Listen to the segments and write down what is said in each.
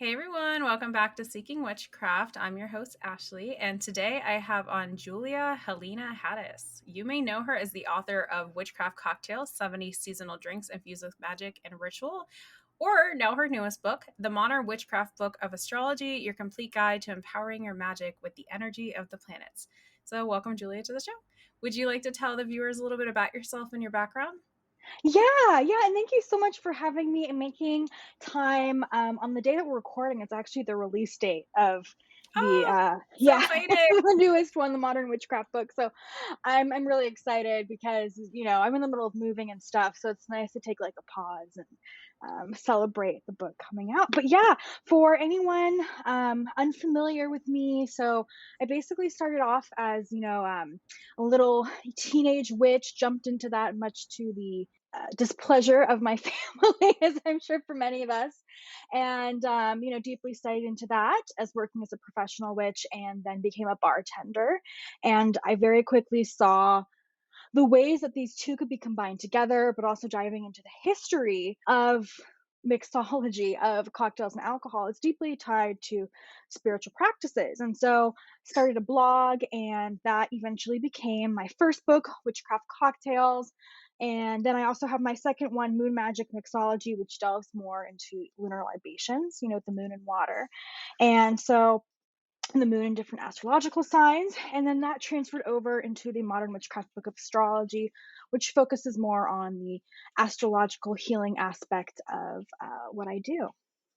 Hey everyone, welcome back to Seeking Witchcraft. I'm your host, Ashley, and today I have on Julia Halina Hadas. You may know her as the author of WitchCraft Cocktails, 70 Seasonal Drinks Infused with Magic and Ritual, or know her newest book, The Modern Witchcraft Book of Astrology, Your Complete Guide to Empowering Your Magic with the Energy of the Planets. So welcome, Julia, to the show. Would you like to tell the viewers a little bit about yourself and your background? Yeah, and thank you so much for having me and making time, on the day that we're recording. It's actually the release date of the, Oh, so yeah, excited. the newest one, the Modern Witchcraft book, so I'm really excited because, I'm in the middle of moving and stuff, so it's nice to take, like, a pause and, celebrate the book coming out. But yeah, for anyone, unfamiliar with me, so I basically started off as, a little teenage witch, jumped into that much to the displeasure of my family, as I'm sure for many of us, and deeply studied into that as working as a professional witch, and then became a bartender. And I very quickly saw the ways that these two could be combined together, but also diving into the history of mixology of cocktails and alcohol is deeply tied to spiritual practices. And so started a blog, and that eventually became my first book, Witchcraft Cocktails. And then I also have my second one, Moon Magic Mixology, which delves more into lunar libations, with the moon and water. And so the moon in different astrological signs, and then that transferred over into the Modern Witchcraft Book of Astrology, which focuses more on the astrological healing aspect of what I do.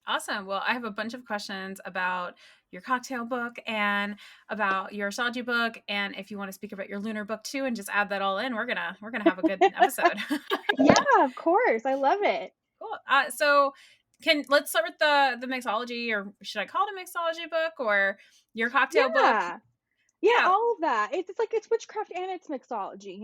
Awesome. Well, I have a bunch of questions about your cocktail book and about your astrology book, and if you want to speak about your lunar book too, and just add that all in, we're gonna have a good episode. Yeah, of course. I love it. Cool. So, can let's start with the mixology, or should I call it a mixology book or your cocktail book? Yeah. Yeah, Yeah. all of that. It's like it's witchcraft and it's mixology.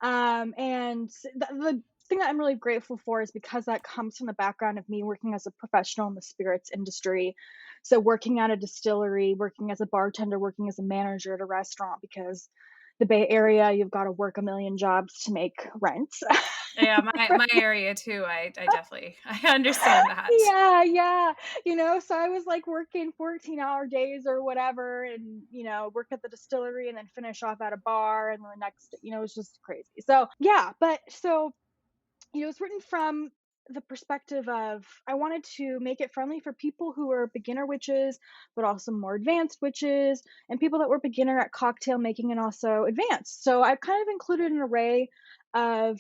And the thing that I'm really grateful for is because that comes from the background of me working as a professional in the spirits industry. So working at a distillery, working as a bartender, working as a manager at a restaurant, because the Bay Area, you've got to work a million jobs to make rent. Yeah, my area too. I definitely I understand that. Yeah, yeah. So I was like working 14-hour days or whatever, and work at the distillery and then finish off at a bar, and the next, it was just crazy. So yeah, but so it's written from the perspective of I wanted to make it friendly for people who are beginner witches, but also more advanced witches, and people that were beginner at cocktail making and also advanced. So I've kind of included an array of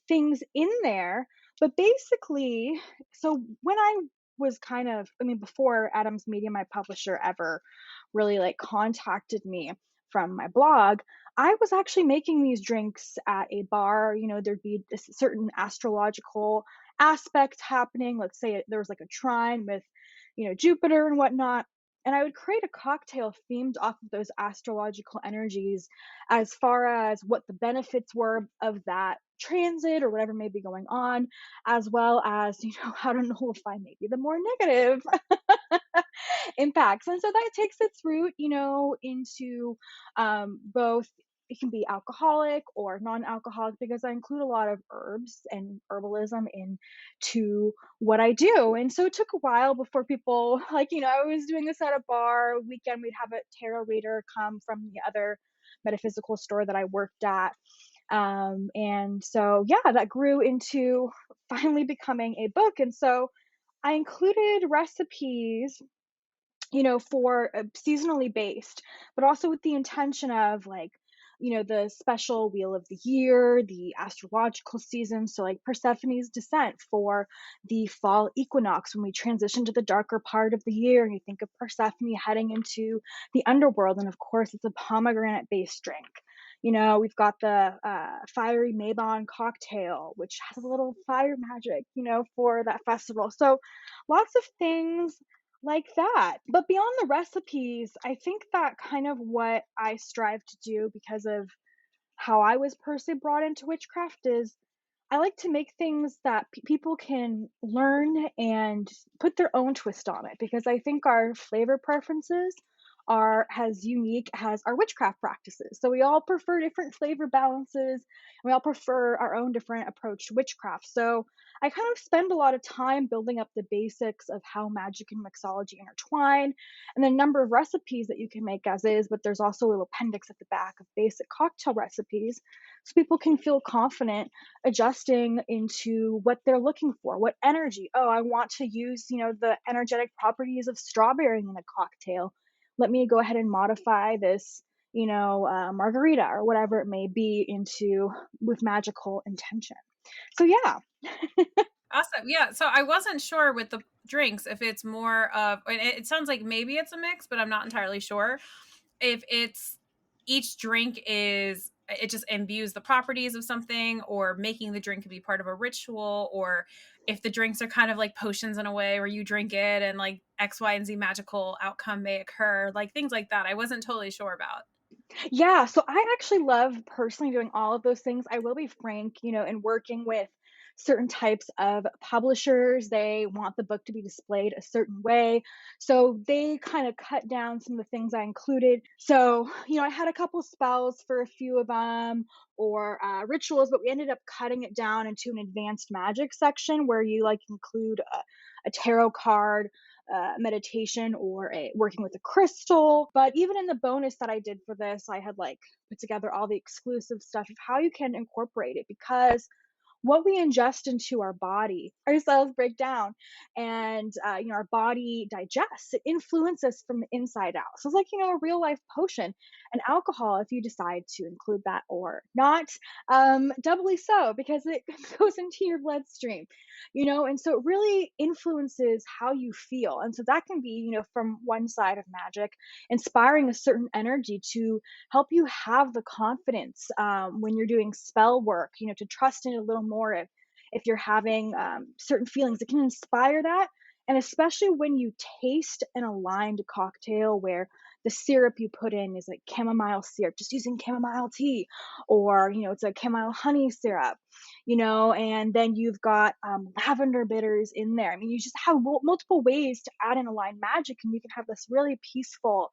things in there. But basically, so when I was before Adams Media, my publisher, ever really like contacted me from my blog, I was actually making these drinks at a bar. There'd be this certain astrological aspect happening. Let's say there was like a trine with, Jupiter and whatnot. And I would create a cocktail themed off of those astrological energies, as far as what the benefits were of that transit or whatever may be going on, as well as, how to nullify maybe the more negative impacts. And so that takes its root, into both. It can be alcoholic or non-alcoholic, because I include a lot of herbs and herbalism into what I do. And so it took a while before people like, I was doing this at a bar weekend. We'd have a tarot reader come from the other metaphysical store that I worked at. And so, yeah, that grew into finally becoming a book. And so I included recipes, for seasonally based, but also with the intention of like, the special wheel of the year, the astrological season. So, like Persephone's descent for the fall equinox, when we transition to the darker part of the year, and you think of Persephone heading into the underworld. And of course, it's a pomegranate based drink. We've got the fiery Mabon cocktail, which has a little fire magic, for that festival. So, lots of things like that. But beyond the recipes, I think that kind of what I strive to do, because of how I was personally brought into witchcraft, is I like to make things that people can learn and put their own twist on it, because I think our flavor preferences has our witchcraft practices. So we all prefer different flavor balances, and we all prefer our own different approach to witchcraft. So I kind of spend a lot of time building up the basics of how magic and mixology intertwine, and the number of recipes that you can make as is, but there's also a little appendix at the back of basic cocktail recipes so people can feel confident adjusting into what they're looking for. What energy? Oh, I want to use, the energetic properties of strawberry in a cocktail. Let me go ahead and modify this, margarita or whatever it may be into with magical intention. So yeah. Awesome. Yeah. So I wasn't sure with the drinks if it's more of, and it sounds like maybe it's a mix, but I'm not entirely sure if it's each drink is, it just imbues the properties of something, or making the drink be part of a ritual, or if the drinks are kind of like potions in a way where you drink it and like X, Y, and Z magical outcome may occur, like things like that. I wasn't totally sure about. Yeah, so I actually love personally doing all of those things. I will be frank, in working with certain types of publishers, they want the book to be displayed a certain way. So they kind of cut down some of the things I included. So, I had a couple spells for a few of them, or rituals, but we ended up cutting it down into an advanced magic section where you like include a tarot card, meditation, or working with a crystal. But even in the bonus that I did for this, I had like put together all the exclusive stuff of how you can incorporate it, because what we ingest into our body, our cells break down, and our body digests. It influences from the inside out. So it's like a real life potion. And alcohol, if you decide to include that or not, doubly so, because it goes into your bloodstream. And so it really influences how you feel. And so that can be, from one side of magic, inspiring a certain energy to help you have the confidence when you're doing spell work, to trust in it a little more if you're having certain feelings. It can inspire that. And especially when you taste an aligned cocktail where the syrup you put in is like chamomile syrup, just using chamomile tea, or, it's a chamomile honey syrup, and then you've got lavender bitters in there. I mean, you just have multiple ways to add in aligned magic, and you can have this really peaceful,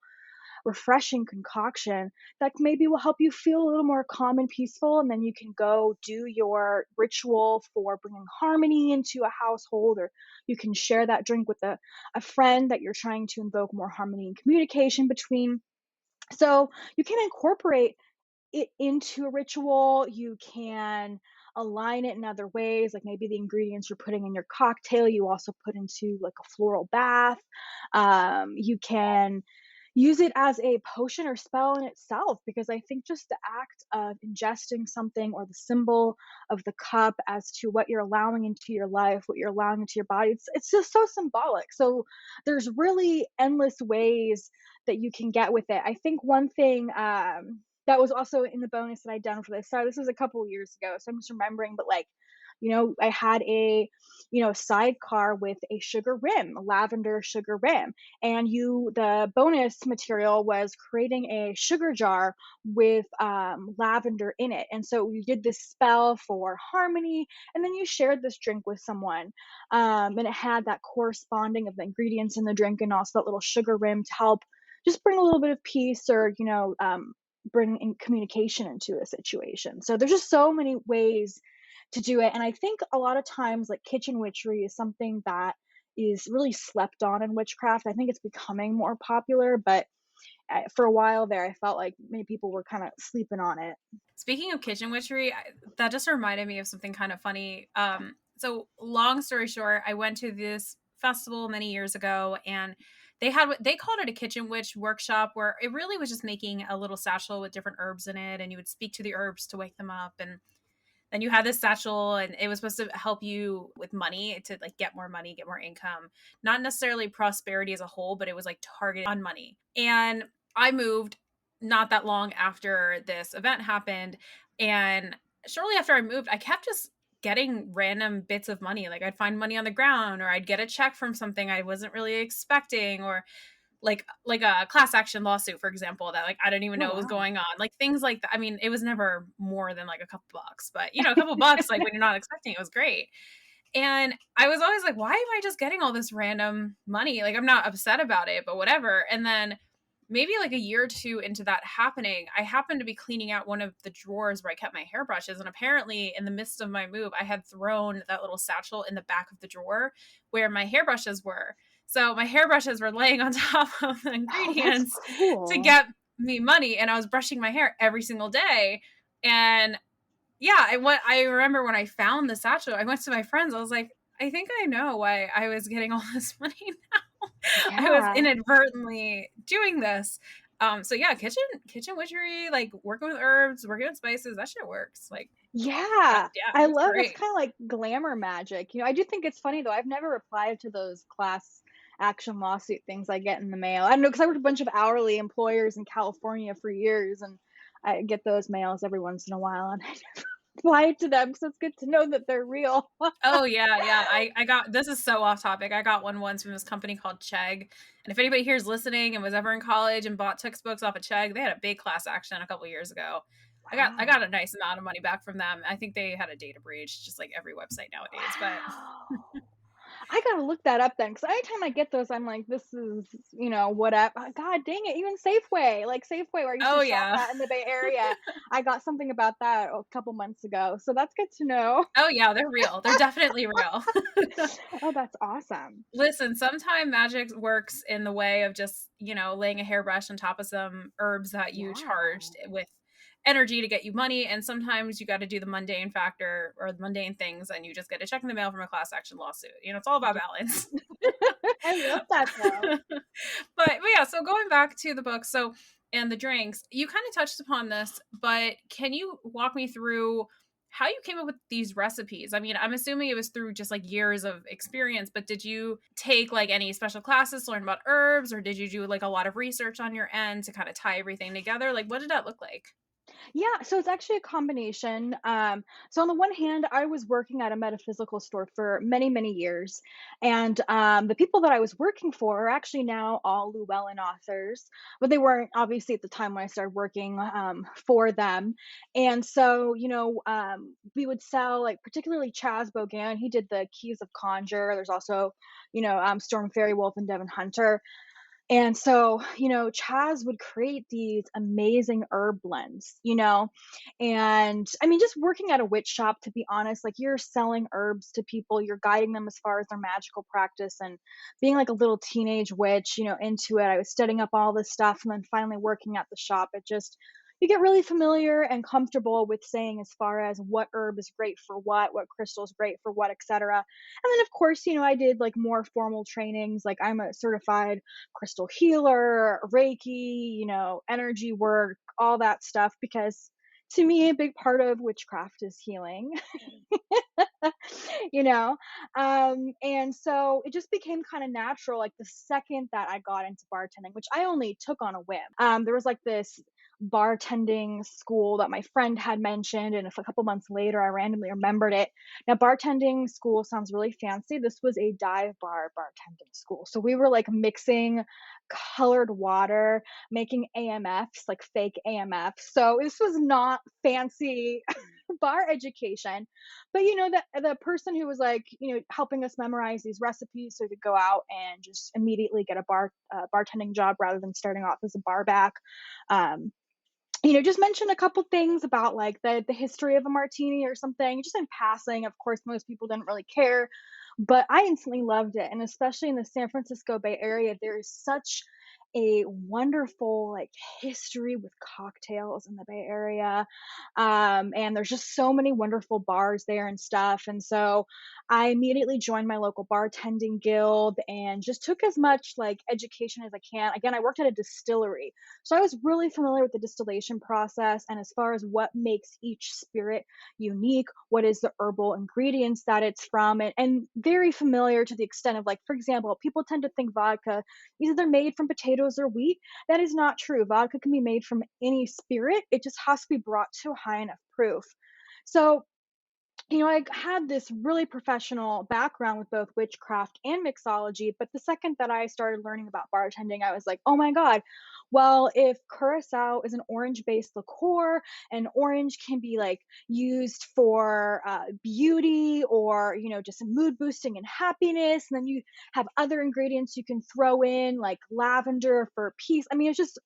refreshing concoction that maybe will help you feel a little more calm and peaceful. And then you can go do your ritual for bringing harmony into a household, or you can share that drink with a friend that you're trying to invoke more harmony and communication between. So you can incorporate it into a ritual. You can align it in other ways, like maybe the ingredients you're putting in your cocktail, you also put into like a floral bath. You can use it as a potion or spell in itself, because I think just the act of ingesting something, or the symbol of the cup as to what you're allowing into your life, what you're allowing into your body, it's just so symbolic. So there's really endless ways that you can get with it. I think one thing that was also in the bonus that I'd done for this. Sorry, this was a couple of years ago, so I'm just remembering, but like, I had a, sidecar with a sugar rim, a lavender sugar rim. And the bonus material was creating a sugar jar with lavender in it. And so you did this spell for harmony, and then you shared this drink with someone. And it had that corresponding of the ingredients in the drink, and also that little sugar rim to help just bring a little bit of peace, or, bring in communication into a situation. So there's just so many ways to do it. And I think a lot of times, like, kitchen witchery is something that is really slept on in witchcraft. I think it's becoming more popular, but for a while there, I felt like many people were kind of sleeping on it. Speaking of kitchen witchery, that just reminded me of something kind of funny. So long story short, I went to this festival many years ago, and they called it a kitchen witch workshop, where it really was just making a little satchel with different herbs in it, and you would speak to the herbs to wake them up. And then you had this satchel, and it was supposed to help you with money, to like get more money, get more income, not necessarily prosperity as a whole, but it was like targeted on money. And I moved not that long after this event happened. And shortly after I moved, I kept just getting random bits of money. Like I'd find money on the ground, or I'd get a check from something I wasn't really expecting, or like a class action lawsuit, for example, that like I didn't even Oh, know was wow. going on. Like things like that. I mean, it was never more than like a couple bucks, but a couple bucks, like when you're not expecting it, was great. And I was always like, why am I just getting all this random money? Like I'm not upset about it, but whatever. And then maybe like a year or two into that happening, I happened to be cleaning out one of the drawers where I kept my hairbrushes. And apparently, in the midst of my move, I had thrown that little satchel in the back of the drawer where my hairbrushes were. So my hairbrushes were laying on top of the Oh, that's ingredients to cool. get me money. And I was brushing my hair every single day. And yeah, I remember when I found the satchel, I went to my friends. I was like, I think I know why I was getting all this money now. I was Yeah. inadvertently doing this. So yeah, kitchen witchery, like working with herbs, working with spices, that shit works. Like Yeah, yeah, I it's love it's great. kinda like glamour magic, I do think it's funny though, I've never replied to those class action lawsuit things I get in the mail. I don't know because I worked a bunch of hourly employers in California for years, and I get those mails every once in a while, and I never reply to them, so it's good to know that they're real. Oh yeah, yeah. I got this is so off topic. I got one once from this company called Chegg. And if anybody here is listening and was ever in college and bought textbooks off of Chegg, they had a big class action a couple years ago. I got Wow. a nice amount of money back from them. I think they had a data breach, just like every website nowadays. But Wow. I gotta look that up then, because anytime I get those, I'm like, "This is, what up." God dang it, even Safeway, like Safeway, where I used to oh shop yeah. at in the Bay Area, I got something about that a couple months ago, so that's good to know. Oh yeah, they're real. They're definitely real. Oh, that's awesome. Listen, sometimes magic works in the way of just, laying a hairbrush on top of some herbs that you Yeah. charged with energy to get you money. And sometimes you got to do the mundane factor or the mundane things and you just get a check in the mail from a class action lawsuit. It's all about Yeah. balance. I love that though. But yeah, so going back to the book, so and the drinks, you kind of touched upon this, but can you walk me through how you came up with these recipes? I mean, I'm assuming it was through just like years of experience, but did you take like any special classes to learn about herbs, or did you do like a lot of research on your end to kind of tie everything together? Like, what did that look like? Yeah, so it's actually a combination. So on the one hand, I was working at a metaphysical store for many, many years, and the people that I was working for are actually now all Llewellyn authors, but they weren't obviously at the time when I started working for them. And so, we would sell like particularly Chaz Bogan. He did the Keys of Conjure. There's also, Storm Fairy Wolf and Devon Hunter. And so, Chaz would create these amazing herb blends, and I mean, just working at a witch shop, to be honest, like you're selling herbs to people, you're guiding them as far as their magical practice, and being like a little teenage witch, into it. I was studying up all this stuff and then finally working at the shop. It just, you get really familiar and comfortable with saying as far as what herb is great for what crystal is great for what, etc. And then, of course, I did like more formal trainings. Like I'm a certified crystal healer, Reiki, energy work, all that stuff, because to me, a big part of witchcraft is healing, you know? And so it just became kind of natural. Like the second that I got into bartending, which I only took on a whim, there was like this bartending school that my friend had mentioned. And a couple months later, I randomly remembered it. Now, bartending school sounds really fancy. This was a dive bar bartending school. So we were like mixing colored water, making AMFs, like fake AMFs. So this was not fancy bar education. But the person who was like, helping us memorize these recipes so we could go out and just immediately get a bartending job rather than starting off as a bar back. Um, just mention a couple things about like the history of a martini or something, just in passing. Of course, most people didn't really care, but I instantly loved it. And especially in the San Francisco Bay Area, there is such a wonderful like history with cocktails in the Bay Area. And there's just so many wonderful bars there and stuff. And so I immediately joined my local bartending guild and just took as much like education as I can. Again, I worked at a distillery, so I was really familiar with the distillation process and as far as what makes each spirit unique, what is the herbal ingredients that it's from, and very familiar to the extent of like, for example, people tend to think vodka is either made from potatoes or wheat. That is not true. Vodka can be made from any spirit. It just has to be brought to a high enough proof. So I had this really professional background with both witchcraft and mixology, but the second that I started learning about bartending, I was like, oh my God, well, if curacao is an orange based liqueur and orange can be like used for beauty or, just mood boosting and happiness, and then you have other ingredients you can throw in, like lavender for peace. I mean, it's just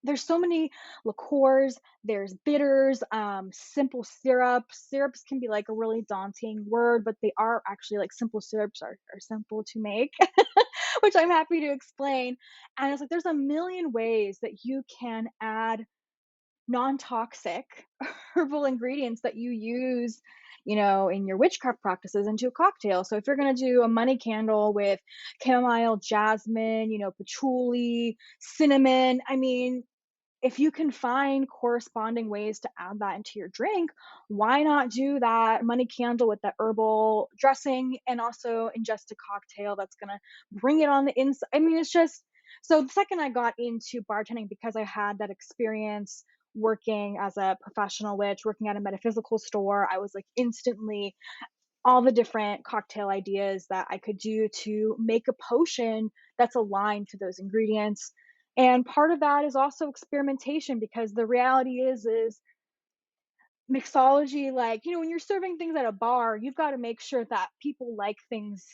there's so many liqueurs, there's bitters, simple syrups. Syrups can be like a really daunting word, but they are actually like simple syrups are simple to make, which I'm happy to explain. And it's like there's a million ways that you can add non-toxic herbal ingredients that you use, in your witchcraft practices into a cocktail. So if you're going to do a money candle with chamomile, jasmine, patchouli, cinnamon, I mean, if you can find corresponding ways to add that into your drink, why not do that money candle with that herbal dressing and also ingest a cocktail that's gonna bring it on the inside? I mean, it's just so the second I got into bartending, because I had that experience working as a professional witch, working at a metaphysical store, I was like instantly all the different cocktail ideas that I could do to make a potion that's aligned to those ingredients. And part of that is also experimentation, because the reality is mixology, like, when you're serving things at a bar, you've got to make sure that people like things,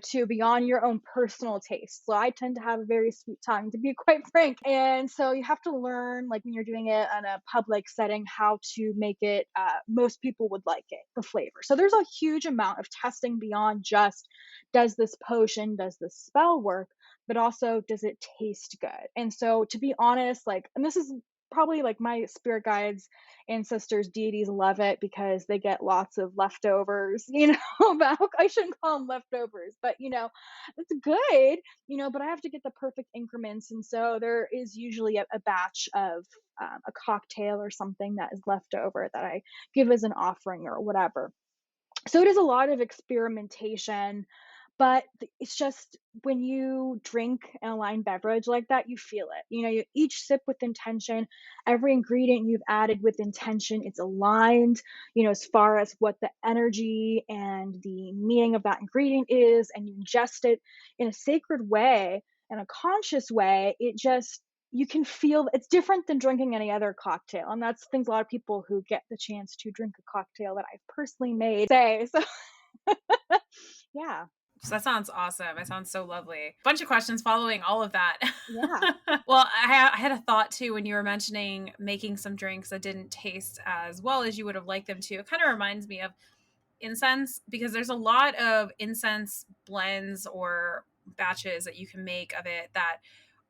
too, beyond your own personal taste. So I tend to have a very sweet tongue, to be quite frank. And so you have to learn, like when you're doing it in a public setting, how to make it, most people would like it, the flavor. So there's a huge amount of testing beyond just, does this potion, does this spell work? But also, does it taste good? And so, to be honest, like, and this is probably like my spirit guides, ancestors, deities love it because they get lots of leftovers, about, I shouldn't call them leftovers, but it's good, but I have to get the perfect increments. And so there is usually a batch of a cocktail or something that is left over that I give as an offering or whatever. So it is a lot of experimentation, but it's just when you drink an aligned beverage like that, you feel it. You each sip with intention, every ingredient you've added with intention, it's aligned, as far as what the energy and the meaning of that ingredient is, and you ingest it in a sacred way, in a conscious way. It just, you can feel it's different than drinking any other cocktail. And that's things a lot of people who get the chance to drink a cocktail that I've personally made say. So yeah. So that sounds awesome. It sounds so lovely. Bunch of questions following all of that. Yeah. Well, I had a thought too when you were mentioning making some drinks that didn't taste as well as you would have liked them to. It kind of reminds me of incense, because there's a lot of incense blends or batches that you can make of it that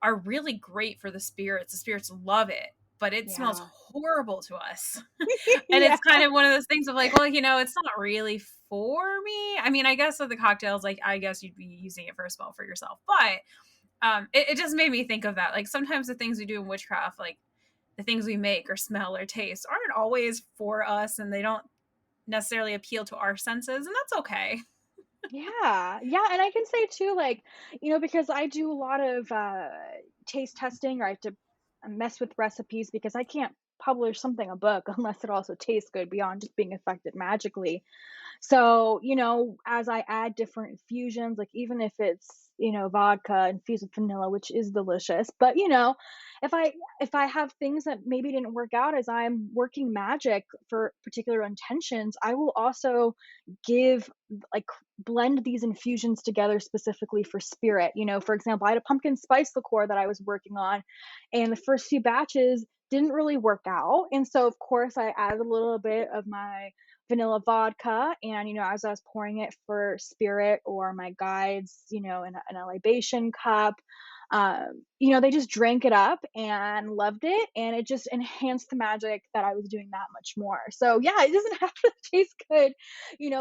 are really great for the spirits. The spirits love it, but it smells Yeah. horrible to us. And Yeah. it's kind of one of those things of like, well, it's not really for me. I mean, I guess with the cocktails, like, I guess you'd be using it for a spell for yourself, but it just made me think of that. Like, sometimes the things we do in witchcraft, like the things we make or smell or taste, aren't always for us, and they don't necessarily appeal to our senses, and that's okay. Yeah. Yeah. And I can say too, like, because I do a lot of taste testing, or I have to mess with recipes, because I can't publish something, a book, unless it also tastes good beyond just being affected magically. So, as I add different infusions, like even if it's, vodka infused with vanilla, which is delicious, but if I have things that maybe didn't work out as I'm working magic for particular intentions, I will also give, like, blend these infusions together specifically for spirit. For example, I had a pumpkin spice liqueur that I was working on, and the first few batches didn't really work out. And so, of course, I added a little bit of my vanilla vodka, and as I was pouring it for spirit or my guides, in a libation cup, they just drank it up and loved it, and it just enhanced the magic that I was doing that much more. So yeah, it doesn't have to taste good,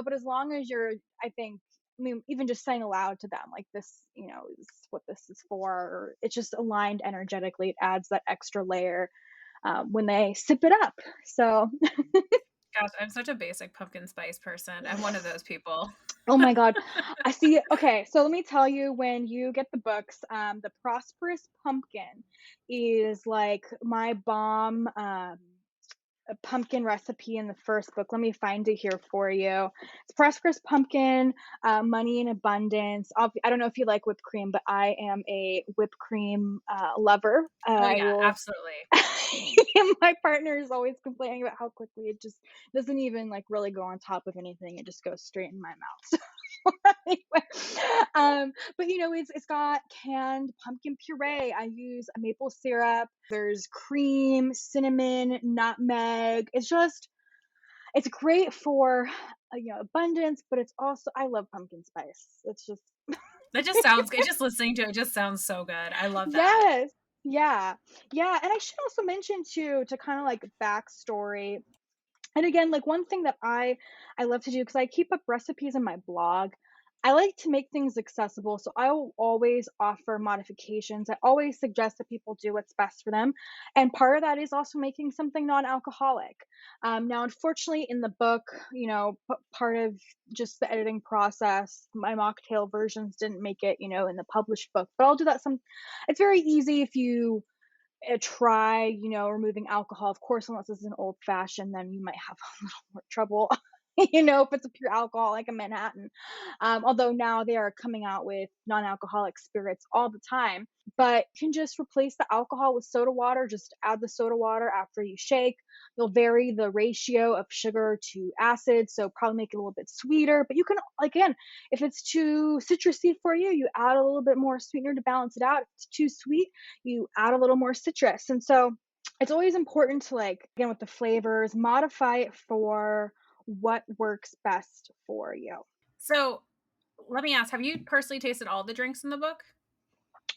but as long as you're, I think, I mean, even just saying aloud to them, like, this, is what this is for, or it's just aligned energetically, it adds that extra layer when they sip it up. So Gosh, I'm such a basic pumpkin spice person. I'm one of those people. oh my god. I see. Okay, so let me tell you, when you get the books, The Prosperous Pumpkin is like my bomb, a pumpkin recipe in the first book. Let me find it here for you. It's Prosperous Pumpkin, Money in Abundance. I don't know if you like whipped cream, but I am a whipped cream lover. Oh I yeah, will. absolutely. And my partner is always complaining about how quickly it just doesn't even like really go on top of anything. It just goes straight in my mouth. Anyway, but it's got canned pumpkin puree. I use a maple syrup. There's cream, cinnamon, nutmeg. It's great for abundance, but it's also I love pumpkin spice. It's just That just sounds good. Just listening to it just sounds so good. I love that. yes, yeah, yeah. And I should also mention too, to kind of like backstory. And again, like one thing that I love to do because I keep up recipes in my blog. I like to make things accessible, so I will always offer modifications. I always suggest that people do what's best for them, and part of that is also making something non-alcoholic. Now, unfortunately, in the book, part of just the editing process, my mocktail versions didn't make it, in the published book. But I'll do that some. It's very easy if you try, removing alcohol. Of course, unless it's an old fashioned, then you might have a little more trouble. If it's a pure alcohol like a Manhattan. Although now they are coming out with non-alcoholic spirits all the time. But you can just replace the alcohol with soda water. Just add the soda water after you shake. You'll vary the ratio of sugar to acid, so probably make it a little bit sweeter. But you can, again, if it's too citrusy for you, you add a little bit more sweetener to balance it out. If it's too sweet, you add a little more citrus. And so it's always important to, like, again, with the flavors, modify it for what works best for you. So let me ask, have you personally tasted all the drinks in the book?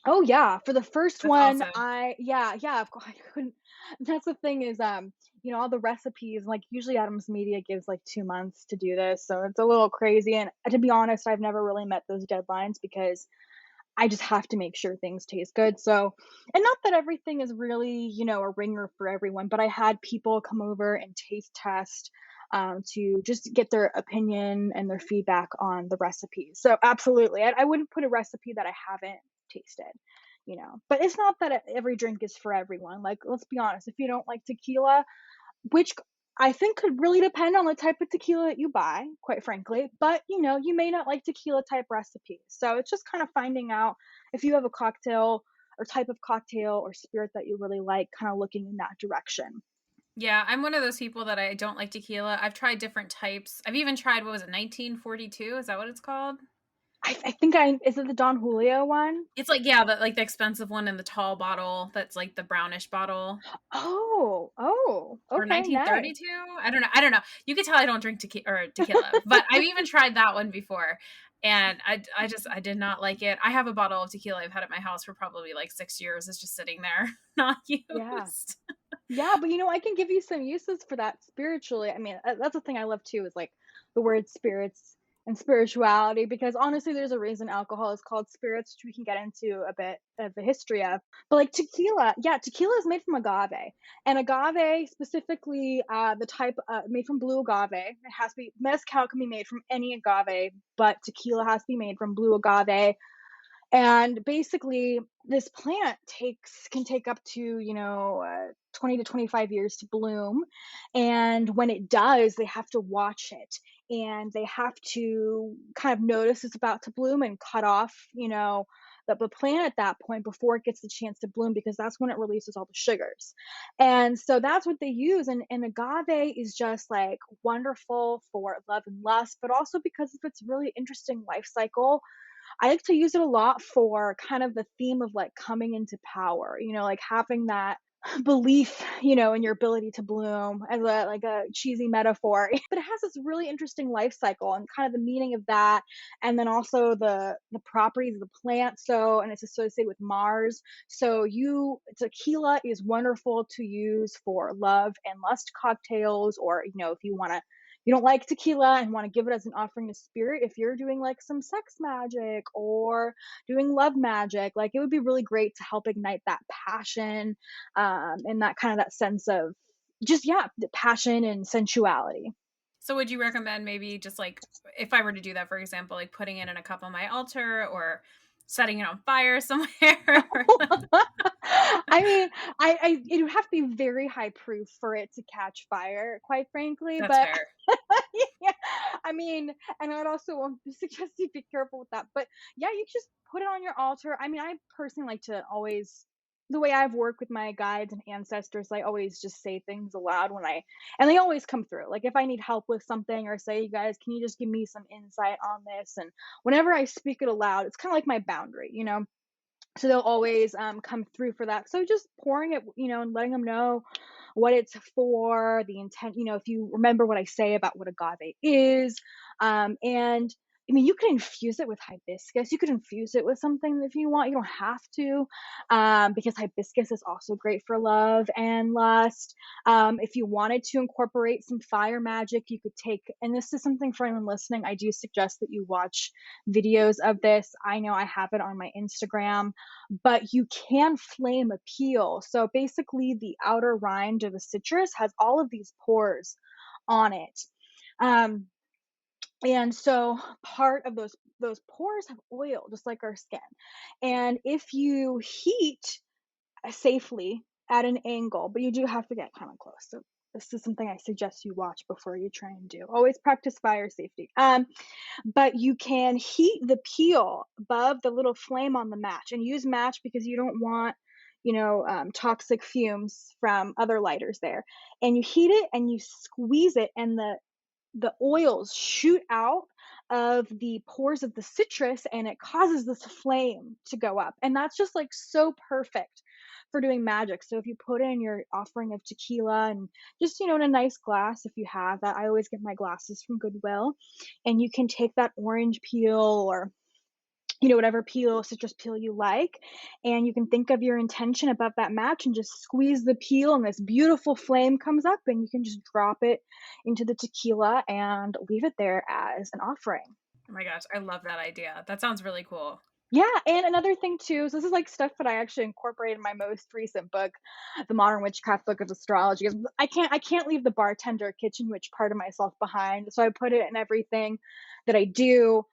Oh yeah, for the first That's one, awesome. yeah, of course I couldn't. That's the thing is, all the recipes, like usually Adams Media gives like 2 months to do this, so it's a little crazy. And to be honest, I've never really met those deadlines because I just have to make sure things taste good. So, and not that everything is really, a ringer for everyone, but I had people come over and taste test to just get their opinion and their feedback on the recipes. So, absolutely, I wouldn't put a recipe that I haven't tasted. But it's not that every drink is for everyone. Like, let's be honest, if you don't like tequila, which I think could really depend on the type of tequila that you buy, quite frankly. But, you may not like tequila type recipes. So it's just kind of finding out if you have a cocktail or type of cocktail or spirit that you really like, kind of looking in that direction. Yeah, I'm one of those people that I don't like tequila. I've tried different types. I've even tried, what was it, 1942? Is that what it's called? I think is it the Don Julio one? It's like, yeah, the expensive one in the tall bottle that's like the brownish bottle. Oh, Or okay, nice. 1932? I don't know. You could tell I don't drink tequila, but I've even tried that one before, and I did not like it. I have a bottle of tequila I've had at my house for probably like 6 years. It's just sitting there, not Yeah. used. Yeah, but I can give you some uses for that spiritually. I mean, that's the thing I love too is like the word spirits and spirituality because honestly, there's a reason alcohol is called spirits, which we can get into a bit of the history of. But like tequila, yeah, tequila is made from agave, and agave specifically, the type made from blue agave. It has to be mezcal can be made from any agave, but tequila has to be made from blue agave. And basically, this plant can take up to 20 to 25 years to bloom. And when it does, they have to watch it, and they have to kind of notice it's about to bloom and cut off the plant at that point before it gets the chance to bloom, because that's when it releases all the sugars. And so that's what they use. And agave is just like wonderful for love and lust, but also because of its really interesting life cycle. I like to use it a lot for kind of the theme of like coming into power, like having that belief, in your ability to bloom, as a cheesy metaphor. But it has this really interesting life cycle and kind of the meaning of that. And then also the properties of the plant. So, and it's associated with Mars. So tequila is wonderful to use for love and lust cocktails, or, if you don't like tequila and want to give it as an offering to spirit, if you're doing like some sex magic or doing love magic, like it would be really great to help ignite that passion, and that kind of that sense of just, yeah, the passion and sensuality. So would you recommend maybe just like, if I were to do that, for example, like putting it in a cup on my altar or setting it on fire somewhere? I mean, it would have to be very high proof for it to catch fire, quite frankly, That's but fair. yeah, I mean, and I'd also suggest you be careful with that, but yeah, you just put it on your altar. I mean, I personally like to always the way I've worked with my guides and ancestors, I always just say things aloud when I and they always come through. Like if I need help with something or say, "You guys, can you just give me some insight on this?" And whenever I speak it aloud, it's kind of like my boundary, you know? So they'll always come through for that. So just pouring it, you know, and letting them know what it's for, the intent, you know, if you remember what I say about what agave is. And I mean, you can infuse it with hibiscus. You could infuse it with something if you want. You don't have to, because hibiscus is also great for love and lust. If you wanted to incorporate some fire magic, you could take, and this is something for anyone listening, I do suggest that you watch videos of this. I know I have it on my Instagram, but you can flame a peel. So basically, the outer rind of a citrus has all of these pores on it. Um, and so part of those pores have oil, just like our skin. And if you heat safely at an angle, but you do have to get kind of close. So this is something I suggest you watch before you try and do. Always practice fire safety. But you can heat the peel above the little flame on the match and use match because you don't want, toxic fumes from other lighters there. And you heat it and you squeeze it, and the oils shoot out of the pores of the citrus and it causes this flame to go up. And that's just like so perfect for doing magic. So if you put in your offering of tequila and just, in a nice glass, if you have that, I always get my glasses from Goodwill, and you can take that orange peel or whatever citrus peel you like, and you can think of your intention above that match and just squeeze the peel, and this beautiful flame comes up, and you can just drop it into the tequila and leave it there as an offering. Oh my gosh, I love that idea. That sounds really cool. Yeah, and another thing too, so this is like stuff that I actually incorporated in my most recent book, The Modern Witchcraft Book of Astrology. 'Cause I can't leave the bartender kitchen witch part of myself behind. So I put it in everything that I do.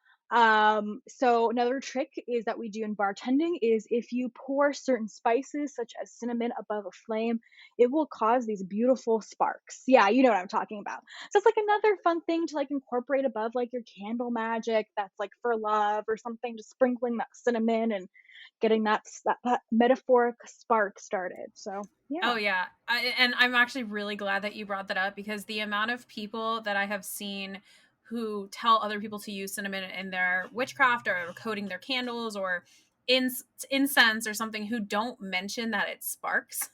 So another trick is that we do in bartending is if you pour certain spices such as cinnamon above a flame, it will cause these beautiful sparks. Yeah, you know what I'm talking about. So it's like another fun thing to like incorporate above like your candle magic that's like for love or something, just sprinkling that cinnamon and getting that metaphoric spark started. So yeah. Oh yeah, and I'm actually really glad that you brought that up because the amount of people that I have seen who tell other people to use cinnamon in their witchcraft or coating their candles or incense or something who don't mention that it sparks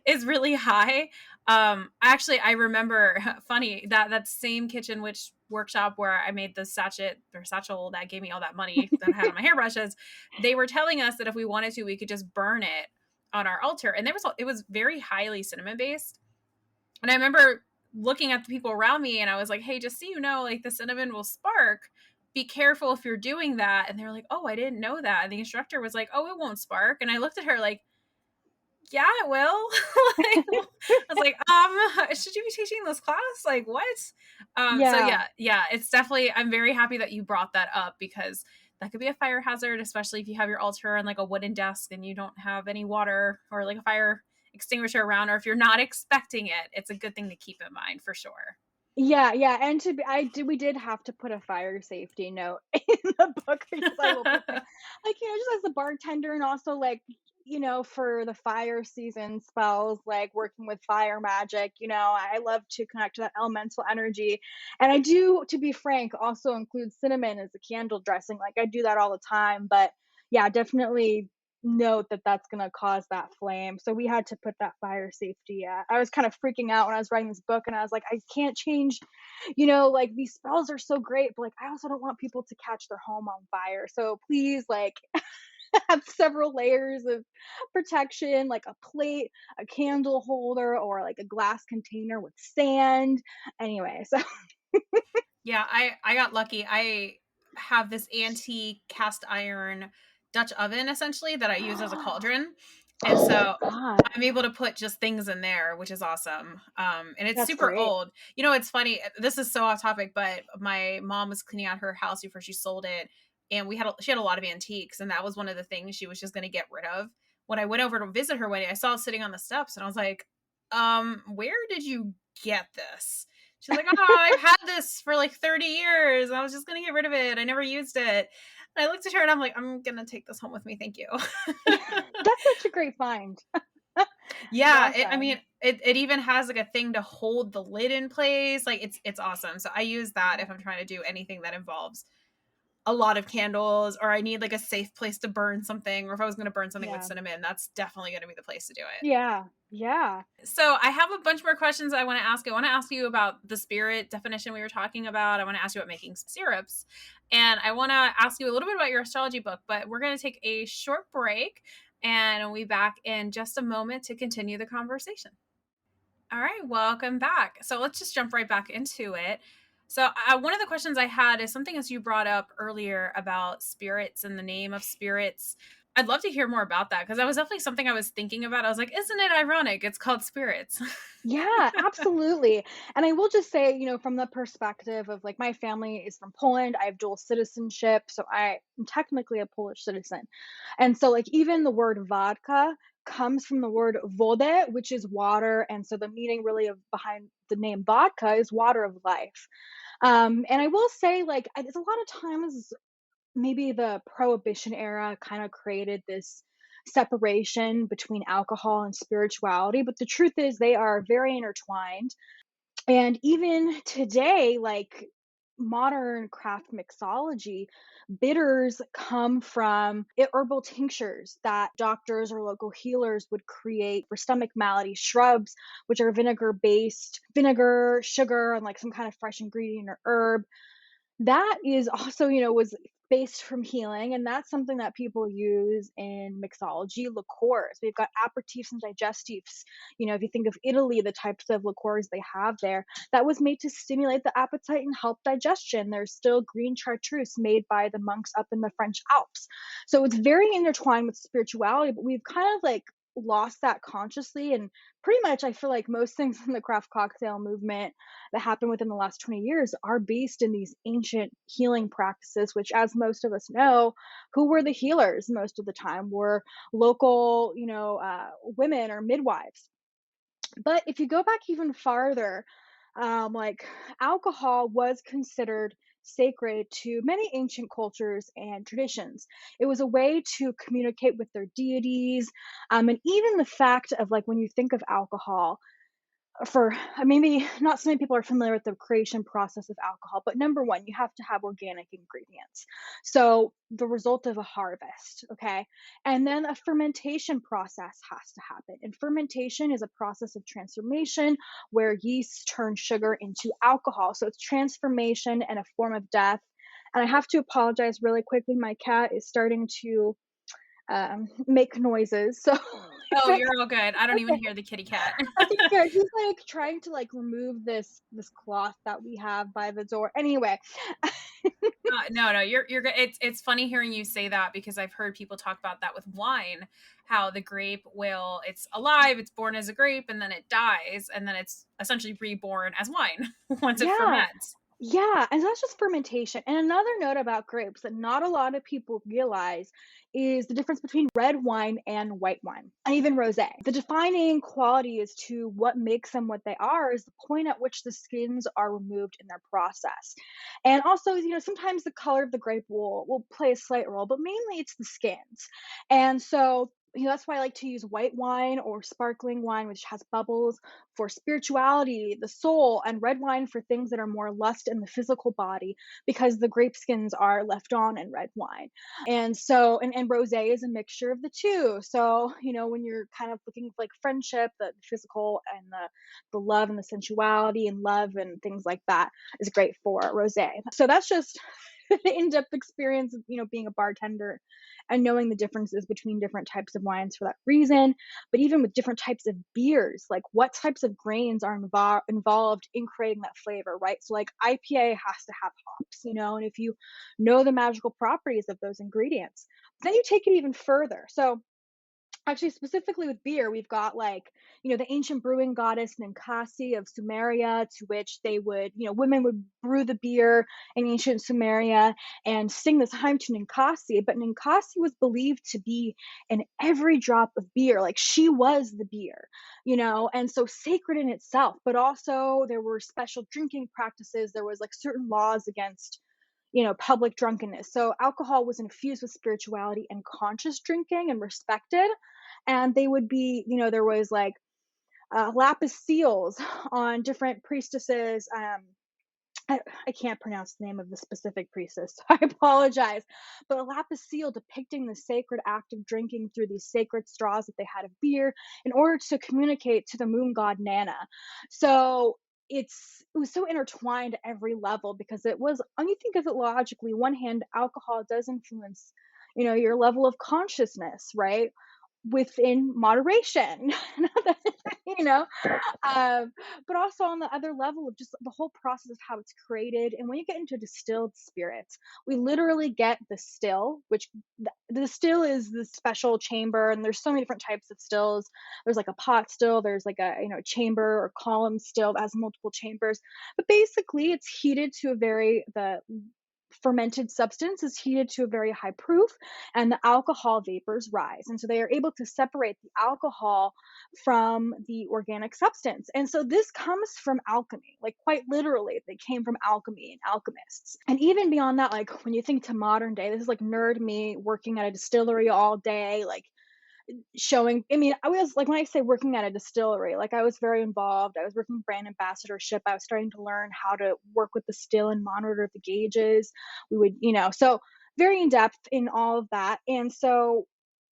is really high. Actually, I remember funny that same kitchen witch workshop where I made the satchel that gave me all that money that I had on my hairbrushes. They were telling us that if we wanted to, we could just burn it on our altar, and it was very highly cinnamon based. And I remember looking at the people around me, and I was like, "Hey, just so you know, like the cinnamon will spark. Be careful if you're doing that." And they were like, "Oh, I didn't know that." And the instructor was like, "Oh, it won't spark." And I looked at her like, yeah, it will. Like, I was like, should you be teaching this class? Like, what? So Yeah. yeah, it's definitely, I'm very happy that you brought that up because that could be a fire hazard, especially if you have your altar on like a wooden desk and you don't have any water or like a fire extinguisher around, or if you're not expecting it, it's a good thing to keep in mind for sure. Yeah, yeah, and to be we did have to put a fire safety note in the book because I will put things like, just as a bartender and also like, for the fire season spells, like working with fire magic, I love to connect to that elemental energy. And I do, to be frank, also include cinnamon as a candle dressing. Like I do that all the time, but yeah, definitely note that that's going to cause that flame. So we had to put that fire safety. I was kind of freaking out when I was writing this book, and I was like, I can't change, like these spells are so great, but like I also don't want people to catch their home on fire. So please, like, have several layers of protection, like a plate, a candle holder, or like a glass container with sand. Anyway, so Yeah, I got lucky. I have this antique cast iron Dutch oven essentially that I use as a cauldron. And oh my so god, I'm able to put just things in there, which is awesome. And it's that's super great. old. It's funny. This is so off topic, but my mom was cleaning out her house before she sold it, and she had a lot of antiques, and that was one of the things she was just going to get rid of when I went over to visit her wedding, I saw it sitting on the steps and I was like, where did you get this? She's like, oh, I've had this for like 30 years. I was just going to get rid of it. I never used it. And I looked at her and I'm like, I'm going to take this home with me. Thank you. That's such a great find. That's Yeah, I awesome. mean, it even has like a thing to hold the lid in place. Like it's awesome. So I use that if I'm trying to do anything that involves a lot of candles, or I need like a safe place to burn something, or if I was going to burn something with Yeah. cinnamon, that's definitely going to be the place to do it. Yeah. Yeah. So I have a bunch more questions I want to ask you. I want to ask you about the spirit definition we were talking about. I want to ask you about making syrups. And I want to ask you a little bit about your astrology book, but we're going to take a short break and we'll be back in just a moment to continue the conversation. All right, welcome back. So let's just jump right back into it. So one of the questions I had is something as you brought up earlier about spirits and the name of spirits. I'd love to hear more about that because that was definitely something I was thinking about. I was like, isn't it ironic? It's called spirits. Yeah, absolutely. And I will just say, from the perspective of like my family is from Poland, I have dual citizenship, so I am technically a Polish citizen. And so like even the word vodka comes from the word vode, which is water, and so the meaning really of behind the name vodka is water of life. And I will say like it's a lot of times maybe the prohibition era kind of created this separation between alcohol and spirituality, but the truth is they are very intertwined. And even today, like modern craft mixology, bitters come from herbal tinctures that doctors or local healers would create for stomach malady, shrubs, which are vinegar based, vinegar, sugar, and like some kind of fresh ingredient or herb that is also, was based from healing, and that's something that people use in mixology, liqueurs. We've got aperitifs and digestifs. If you think of Italy, the types of liqueurs they have there, that was made to stimulate the appetite and help digestion. There's still green chartreuse made by the monks up in the French Alps. So it's very intertwined with spirituality, but we've kind of like lost that consciously. And pretty much I feel like most things in the craft cocktail movement that happened within the last 20 years are based in these ancient healing practices, which, as most of us know, who were the healers most of the time were local, women or midwives. But if you go back even farther, like alcohol was considered sacred to many ancient cultures and traditions. It was a way to communicate with their deities. And even the fact of like when you think of alcohol, for maybe not so many people are familiar with the creation process of alcohol, but number one, you have to have organic ingredients. So the result of a harvest, okay? And then a fermentation process has to happen. And fermentation is a process of transformation where yeast turn sugar into alcohol. So it's transformation and a form of death. And I have to apologize really quickly. My cat is starting to make noises. So if Oh, it's you're all good. I don't even okay. hear the kitty cat. Okay, good. He's like trying to like remove this cloth that we have by the door. Anyway, No, you're good. It's funny hearing you say that because I've heard people talk about that with wine, how the grape it's alive, it's born as a grape, and then it dies, and then it's essentially reborn as wine once it yeah, ferments. yeah, and that's just fermentation. And another note about grapes that not a lot of people realize is the difference between red wine and white wine, and even rosé. The defining quality as to what makes them what they are is the point at which the skins are removed in their process. And also, sometimes the color of the grape will play a slight role, but mainly it's the skins. And so that's why I like to use white wine or sparkling wine, which has bubbles for spirituality, the soul, and red wine for things that are more lust in the physical body, because the grape skins are left on in red wine. And so, and rosé is a mixture of the two. So, when you're kind of looking for like friendship, the physical and the love and the sensuality and love and things like that is great for rosé. So that's just the in-depth experience of being a bartender and knowing the differences between different types of wines for that reason. But even with different types of beers, like what types of grains are involved in creating that flavor, right? So like IPA has to have hops, and if you know the magical properties of those ingredients, then you take it even further. So Actually, specifically with beer, we've got like, the ancient brewing goddess Ninkasi of Sumeria, to which they would, women would brew the beer in ancient Sumeria and sing this hymn to Ninkasi. But Ninkasi was believed to be in every drop of beer. Like she was the beer, and so sacred in itself. But also there were special drinking practices. There was like certain laws against public drunkenness. So alcohol was infused with spirituality and conscious drinking and respected. And they would be, there was like lapis seals on different priestesses. I can't pronounce the name of the specific priestess, so I apologize. But a lapis seal depicting the sacred act of drinking through these sacred straws that they had of beer in order to communicate to the moon god Nana. So it was so intertwined at every level because it was, when you think of it logically, one hand, alcohol does influence, your level of consciousness, right? Within moderation, you know um, but also on the other level of just the whole process of how it's created. And when you get into distilled spirits, we literally get the still, which the still is the special chamber, and there's so many different types of stills. There's like a pot still, there's like a chamber or column still that has multiple chambers. But basically it's heated to a very the fermented substance is heated to a very high proof, and the alcohol vapors rise, and so they are able to separate the alcohol from the organic substance. And so this comes from alchemy, like quite literally they came from alchemy and alchemists. And even beyond that, like when you think to modern day, this is like nerd me working at a distillery all day, like showing, I mean, I was like, when I say working at a distillery, like I was very involved. I was working brand ambassadorship. I was starting to learn how to work with the still and monitor the gauges. We would, so very in depth in all of that. And so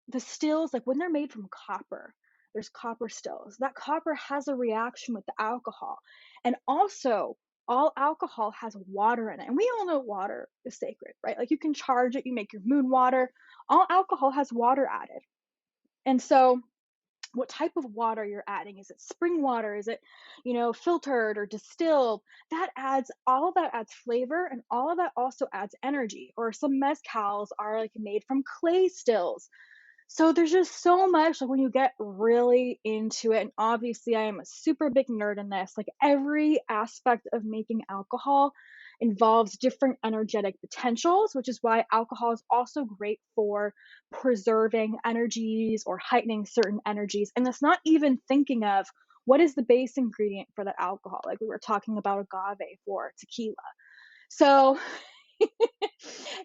the stills, like when they're made from copper, there's copper stills. That copper has a reaction with the alcohol. And also, all alcohol has water in it. And we all know water is sacred, right? Like you can charge it, you make your moon water. All alcohol has water added. And so what type of water you're adding, is it spring water, is it filtered or distilled, that adds, all of that adds flavor, and all of that also adds energy. Or some mezcals are like made from clay stills. So there's just so much, like when you get really into it. And obviously I am a super big nerd in this, like every aspect of making alcohol involves different energetic potentials, which is why alcohol is also great for preserving energies or heightening certain energies. And that's not even thinking of what is the base ingredient for the alcohol, like we were talking about agave for tequila. So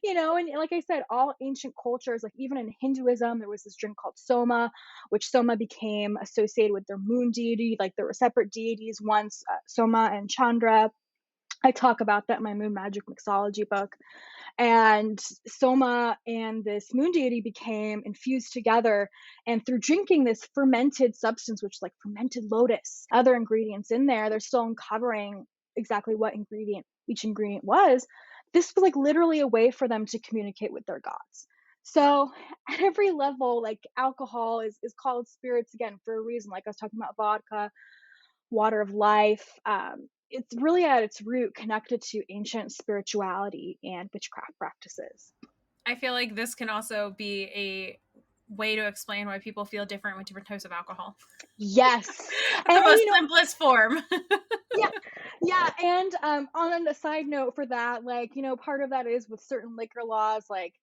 and like I said, all ancient cultures, like even in Hinduism, there was this drink called soma, which soma became associated with their moon deity. Like there were separate deities once, Soma and Chandra. I talk about that in my Moon Magic Mixology book. And Soma and this moon deity became infused together. And through drinking this fermented substance, which is like fermented lotus, other ingredients in there, they're still uncovering exactly what ingredient each ingredient was. This was like literally a way for them to communicate with their gods. So at every level, like alcohol is called spirits again for a reason. Like I was talking about vodka, water of life. It's really at its root connected to ancient spirituality and witchcraft practices. I feel like this can also be a way to explain why people feel different with different types of alcohol. Yes. It's the And most simplest form. yeah, yeah. And on a side note for that, like, part of that is with certain liquor laws, like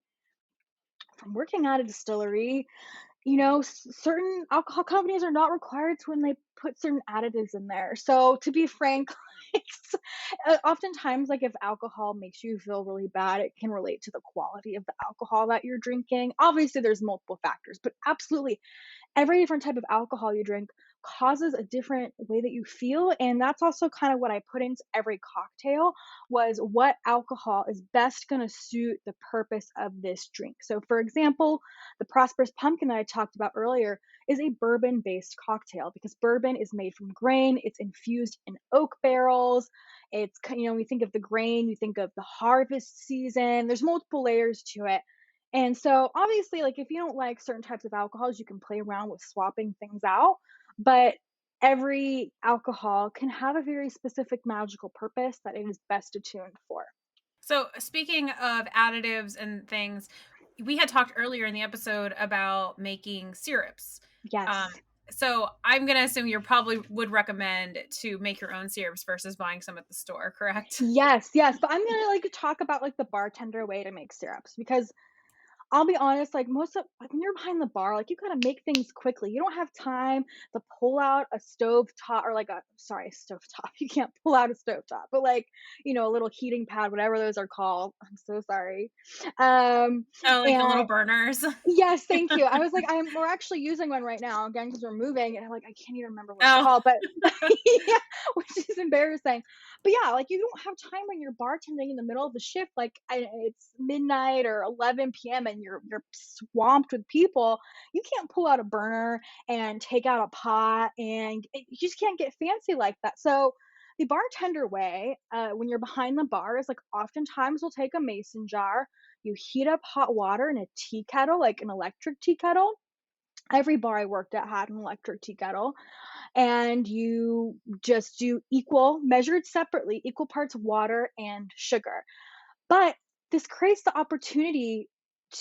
from working at a distillery, certain alcohol companies are not required to when they put certain additives in there. So to be frank, it's, oftentimes, like if alcohol makes you feel really bad, it can relate to the quality of the alcohol that you're drinking. Obviously, there's multiple factors, but absolutely every different type of alcohol you drink causes a different way that you feel. And that's also kind of what I put into every cocktail, was what alcohol is best going to suit the purpose of this drink. So for example, the prosperous pumpkin that I talked about earlier is a bourbon based cocktail, because bourbon is made from grain, it's infused in oak barrels. It's, when you think of the grain, you think of the harvest season, there's multiple layers to it. And so obviously, like if you don't like certain types of alcohols, you can play around with swapping things out. But every alcohol can have a very specific magical purpose that it is best attuned for. So, speaking of additives and things, we had talked earlier in the episode about making syrups. Um, Yes. so I'm gonna assume you probably would recommend to make your own syrups versus buying some at the store, correct? Yes, yes, but I'm gonna, like, talk about, like, the bartender way to make syrups because I'll be honest, like, most of like, when you're behind the bar, like, you gotta make things quickly. You don't have time to pull out a stove top or, like, a sorry, a stove top. You can't pull out a stove top, but, like, a little heating pad, whatever those are called. I'm so sorry. Um, Oh, like the little and burners. Yes, thank you. I was like, we're actually using one right now again because 'cause we're moving, and I'm like, I can't even remember what it's Oh, called, but yeah, which is embarrassing. But yeah, like, you don't have time when you're bartending in the middle of the shift, like, it's midnight or 11 p.m. and you're swamped with people. You can't pull out a burner and take out a pot, and you just can't get fancy like that. So, the bartender way, when you're behind the bar is, like, oftentimes we'll take a mason jar, you heat up hot water in a tea kettle, like an electric tea kettle. Every bar I worked at had an electric tea kettle, and you just do equal, measured separately, equal parts of water and sugar. But this creates the opportunity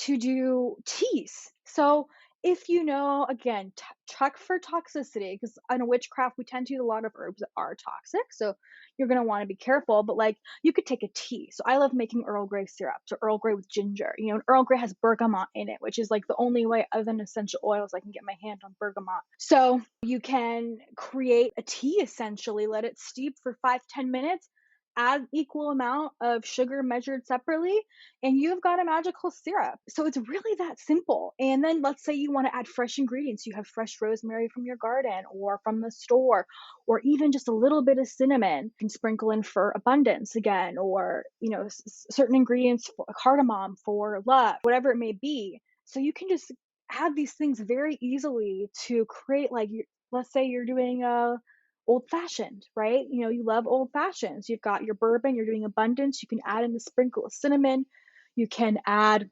to do teas. So if again, check for toxicity because in witchcraft we tend to use a lot of herbs that are toxic. So you're gonna want to be careful. But like you could take a tea. So I love making Earl Grey syrup. So Earl Grey with ginger. And Earl Grey has bergamot in it, which is like the only way other than essential oils I can get my hand on bergamot. So you can create a tea essentially, let it steep for 5-10 minutes, add equal amount of sugar measured separately, and you've got a magical syrup. So it's really that simple. And then let's say you want to add fresh ingredients. You have fresh rosemary from your garden or from the store, or even just a little bit of cinnamon. You can sprinkle in for abundance again, or certain ingredients for cardamom for love, whatever it may be. So you can just add these things very easily to create like let's say you're doing a old fashioned, right? You love old fashions. You've got your bourbon, you're doing abundance. You can add in a sprinkle of cinnamon. You can add,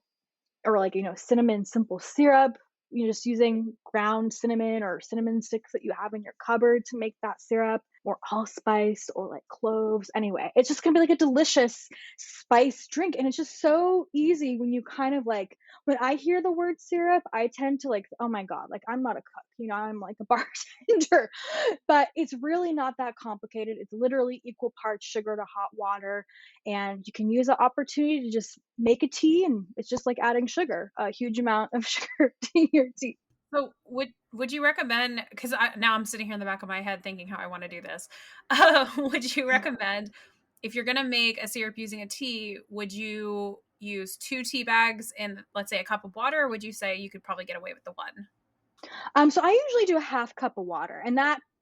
or like, cinnamon simple syrup. You're just using ground cinnamon or cinnamon sticks that you have in your cupboard to make that syrup, or allspice or like cloves. Anyway, it's just gonna be like a delicious spice drink. And it's just so easy when you kind of like, when I hear the word syrup, I tend to like, oh my God, like I'm not a cook, I'm like a bartender. But it's really not that complicated. It's literally equal parts sugar to hot water, and you can use the opportunity to just make a tea, and it's just like adding sugar, a huge amount of sugar to your tea. so would you recommend? Because now I'm sitting here in the back of my head thinking how I want to do this. Would you recommend if you're gonna make a syrup using a tea? Would you use two tea bags and let's say a cup of water? Or would you say you could probably get away with the one? So I usually do a half cup of water, and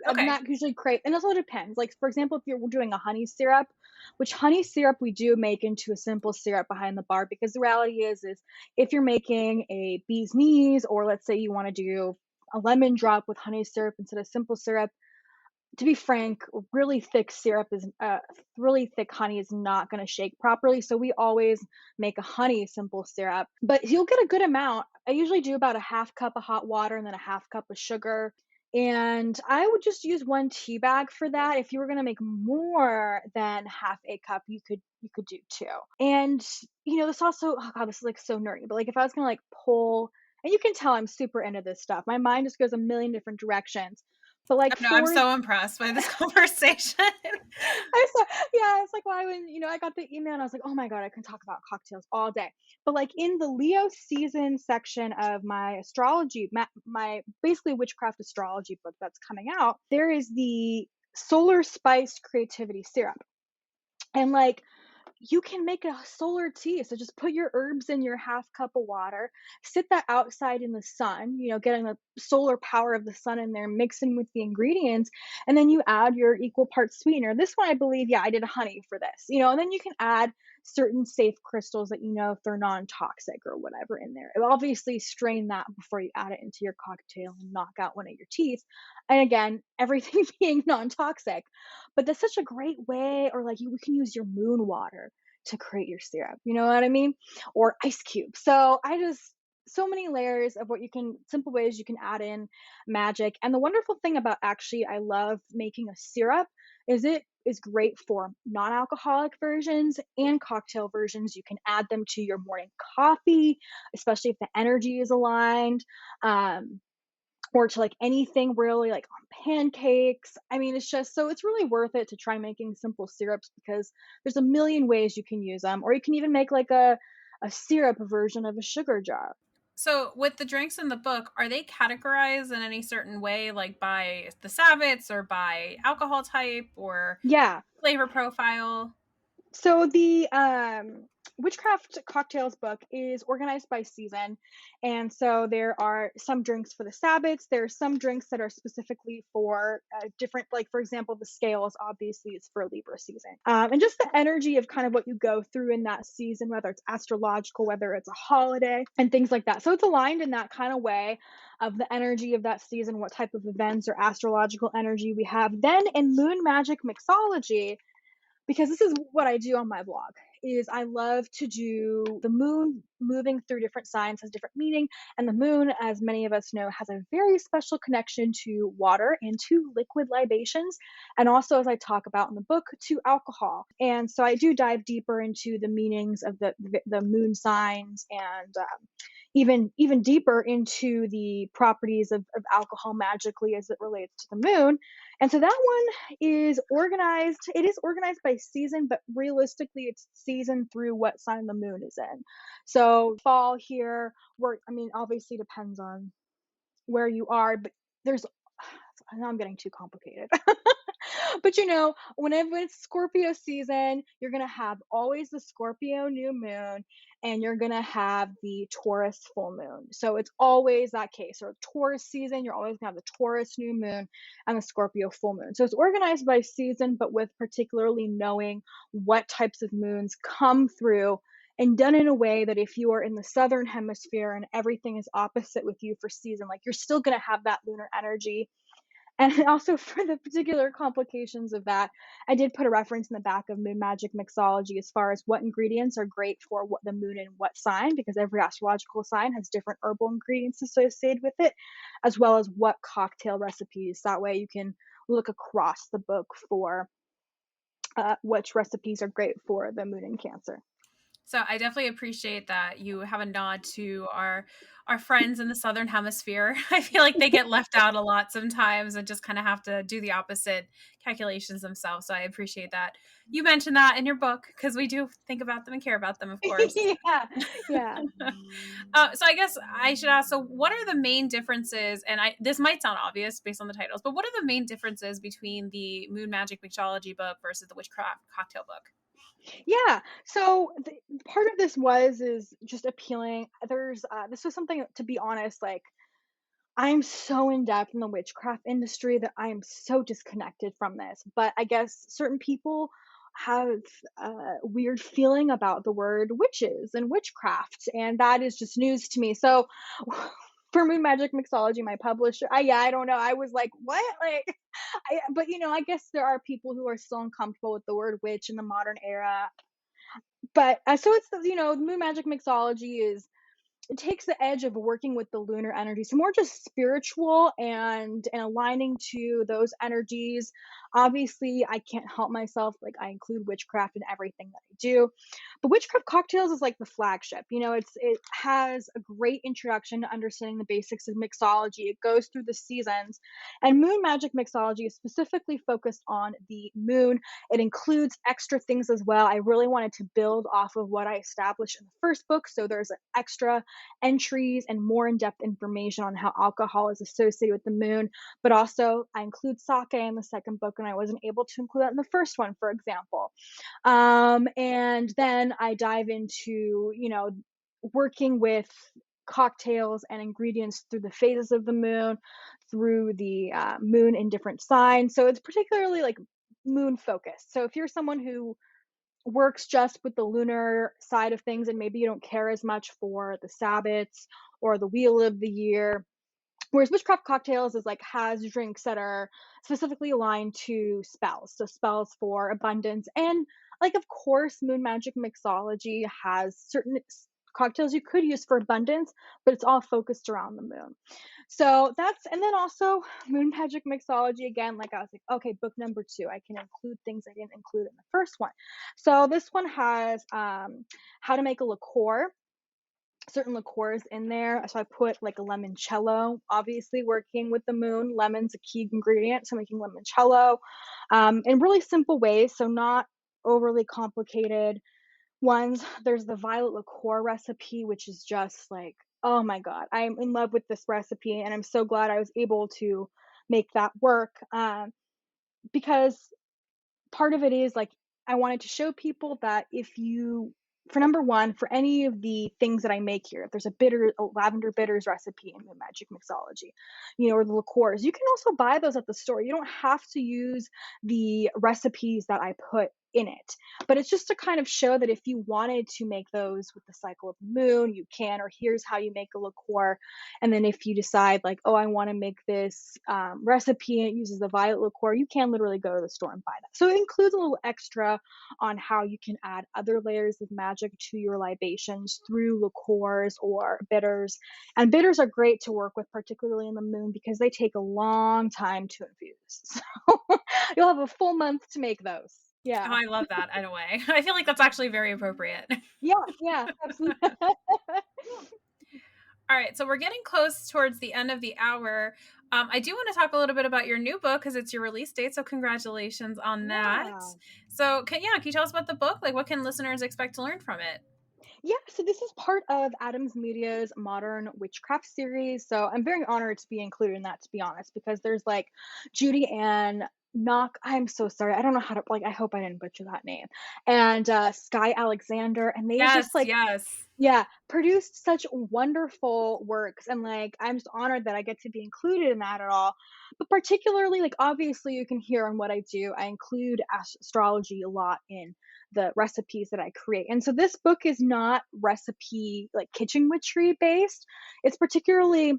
Okay. that usually create, and it also depends. Like for example, if you're doing a honey syrup, which honey syrup we do make into a simple syrup behind the bar, because the reality is if you're making a bee's knees, or let's say you want to do a lemon drop with honey syrup instead of simple syrup, to be frank, really thick honey is not going to shake properly. So we always make a honey simple syrup, but you'll get a good amount. I usually do about a half cup of hot water and then a half cup of sugar. And I would just use one tea bag for that. If you were going to make more than half a cup, you could do two. And this also, oh God, this is like so nerdy, but like if I was going to like pull, and you can tell I'm super into this stuff. My mind just goes a million different directions. But like Oh, no, I'm for so impressed by this conversation. I saw yeah, it's like why when, I got the email and I was like, "Oh my God, I can talk about cocktails all day." But like in the Leo season section of my astrology, my basically witchcraft astrology book that's coming out, there is the solar spice creativity syrup. And like you can make a solar tea. So just put your herbs in your half cup of water, sit that outside in the sun, getting the solar power of the sun in there, mixing with the ingredients, and then you add your equal parts sweetener. This one, I believe, yeah, I did honey for this, and then you can add certain safe crystals that if they're non-toxic or whatever in there. And obviously strain that before you add it into your cocktail and knock out one of your teas. And again, everything being non-toxic. But that's such a great way, or like we can use your moon water to create your syrup. You know what I mean? Or ice cubes. So I just so many layers of what you can simple ways you can add in magic. And the wonderful thing about actually I love making a syrup is it is great for non-alcoholic versions and cocktail versions. You can add them to your morning coffee, especially if the energy is aligned. Or to like anything really like on pancakes. I mean, it's just so it's really worth it to try making simple syrups because there's a million ways you can use them. Or you can even make like a syrup version of a sugar jar. So, with the drinks in the book, are they categorized in any certain way, like by the Sabbats or by alcohol type or Yeah. flavor profile? So the Witchcraft Cocktails book is organized by season, and so there are some drinks for the Sabbats. There are some drinks that are specifically for different, like for example, the scales obviously is for Libra season, and just the energy of kind of what you go through in that season, whether it's astrological, whether it's a holiday, and things like that. So it's aligned in that kind of way of the energy of that season, what type of events or astrological energy we have. Then in Moon Magic Mixology, because this is what I do on my blog, is I love to do the moon moving through different signs has different meaning, and the moon, as many of us know, has a very special connection to water and to liquid libations, and also, as I talk about in the book, to alcohol. And so I do dive deeper into the meanings of the moon signs, and even deeper into the properties of alcohol magically as it relates to the moon. And so that one is organized. It is organized by season, but realistically, it's season through what sign the moon is in. So fall here, I mean, obviously depends on where you are, but there's, now I'm getting too complicated. But whenever it's Scorpio season, you're gonna have always the Scorpio new moon, and you're gonna have the Taurus full moon. So it's always that case. Or Taurus season, you're always gonna have the Taurus new moon and the Scorpio full moon. So it's organized by season, but with particularly knowing what types of moons come through, and done in a way that if you are in the southern hemisphere and everything is opposite with you for season, like you're still going to have that lunar energy. And also for the particular complications of that, I did put a reference in the back of Moon Magic Mixology as far as what ingredients are great for what the moon and what sign, because every astrological sign has different herbal ingredients associated with it, as well as what cocktail recipes. That way you can look across the book for which recipes are great for the moon in Cancer. So I definitely appreciate that you have a nod to our friends in the southern hemisphere. I feel like they get left out a lot sometimes and just kind of have to do the opposite calculations themselves. So I appreciate that you mentioned that in your book because we do think about them and care about them, of course. Yeah, yeah. So I guess I should ask. So, what are the main differences? And this might sound obvious based on the titles, but what are the main differences between the Moon Magic Mixology book versus the Witchcraft Cocktail book? Yeah. So part of this is just appealing. This was something, to be honest, like I'm so in depth in the witchcraft industry that I am so disconnected from this. But I guess certain people have a weird feeling about the word witches and witchcraft, and that is just news to me. So for Moon Magic Mixology, my publisher, I don't know. I was like, what? Like, but I guess there are people who are still uncomfortable with the word witch in the modern era. But so it's Moon Magic Mixology is it takes the edge of working with the lunar energy. So more just spiritual and aligning to those energies. Obviously, I can't help myself. Like I include witchcraft in everything that I do. But Witchcraft Cocktails is like the flagship. It has a great introduction to understanding the basics of mixology. It goes through the seasons. And Moon Magic Mixology is specifically focused on the moon. It includes extra things as well. I really wanted to build off of what I established in the first book. So there's an extra entries and more in-depth information on how alcohol is associated with the moon. But also I include sake in the second book, and I wasn't able to include that in the first one, for example. And then I dive into working with cocktails and ingredients through the phases of the moon, through the moon in different signs. So it's particularly like moon focused. So if you're someone who works just with the lunar side of things and maybe you don't care as much for the Sabbats or the wheel of the year. Whereas Witchcraft Cocktails is like has drinks that are specifically aligned to spells. So spells for abundance. And like of course Moon Magic Mixology has certain cocktails you could use for abundance, but it's all focused around the moon. So that's, and then also Moon Magic Mixology again, like I was like, okay, book number 2, I can include things I didn't include in the first one. So this one has how to make a liqueur, certain liqueurs in there. So I put like a limoncello, obviously working with the moon. Lemon's a key ingredient, so making limoncello in really simple ways, so not overly complicated ones. There's the violet liqueur recipe, which is just like, oh my god, I'm in love with this recipe, and I'm so glad I was able to make that work, because part of it is like I wanted to show people that if you, for number one, for any of the things that I make here, if there's a lavender bitters recipe in the Magic Mixology, or the liqueurs, you can also buy those at the store. You don't have to use the recipes that I put in it. But it's just to kind of show that if you wanted to make those with the cycle of the moon, you can, or here's how you make a liqueur. And then if you decide like, oh, I want to make this recipe and it uses the violet liqueur, you can literally go to the store and buy that. So it includes a little extra on how you can add other layers of magic to your libations through liqueurs or bitters. And bitters are great to work with, particularly in the moon, because they take a long time to infuse. So you'll have a full month to make those. Oh, Yeah. I love that in a way. I feel like that's actually very appropriate. Yeah, yeah, absolutely. All right, so we're getting close towards the end of the hour. I do want to talk a little bit about your new book because it's your release date. So congratulations on that. Yeah. So can you tell us about the book? Like, what can listeners expect to learn from it? Yeah, so this is part of Adams Media's Modern Witchcraft series. So I'm very honored to be included in that, to be honest, because there's like Judy Ann Knock. I'm so sorry. I don't know how to, like, I hope I didn't butcher that name. And Sky Alexander. And they Yes, just like, yes. yeah, produced such wonderful works, and, like, I'm just honored that I get to be included in that at all. But particularly, like, obviously you can hear on what I do, I include astrology a lot in the recipes that I create. And so this book is not recipe, like, kitchen witchery based. It's particularly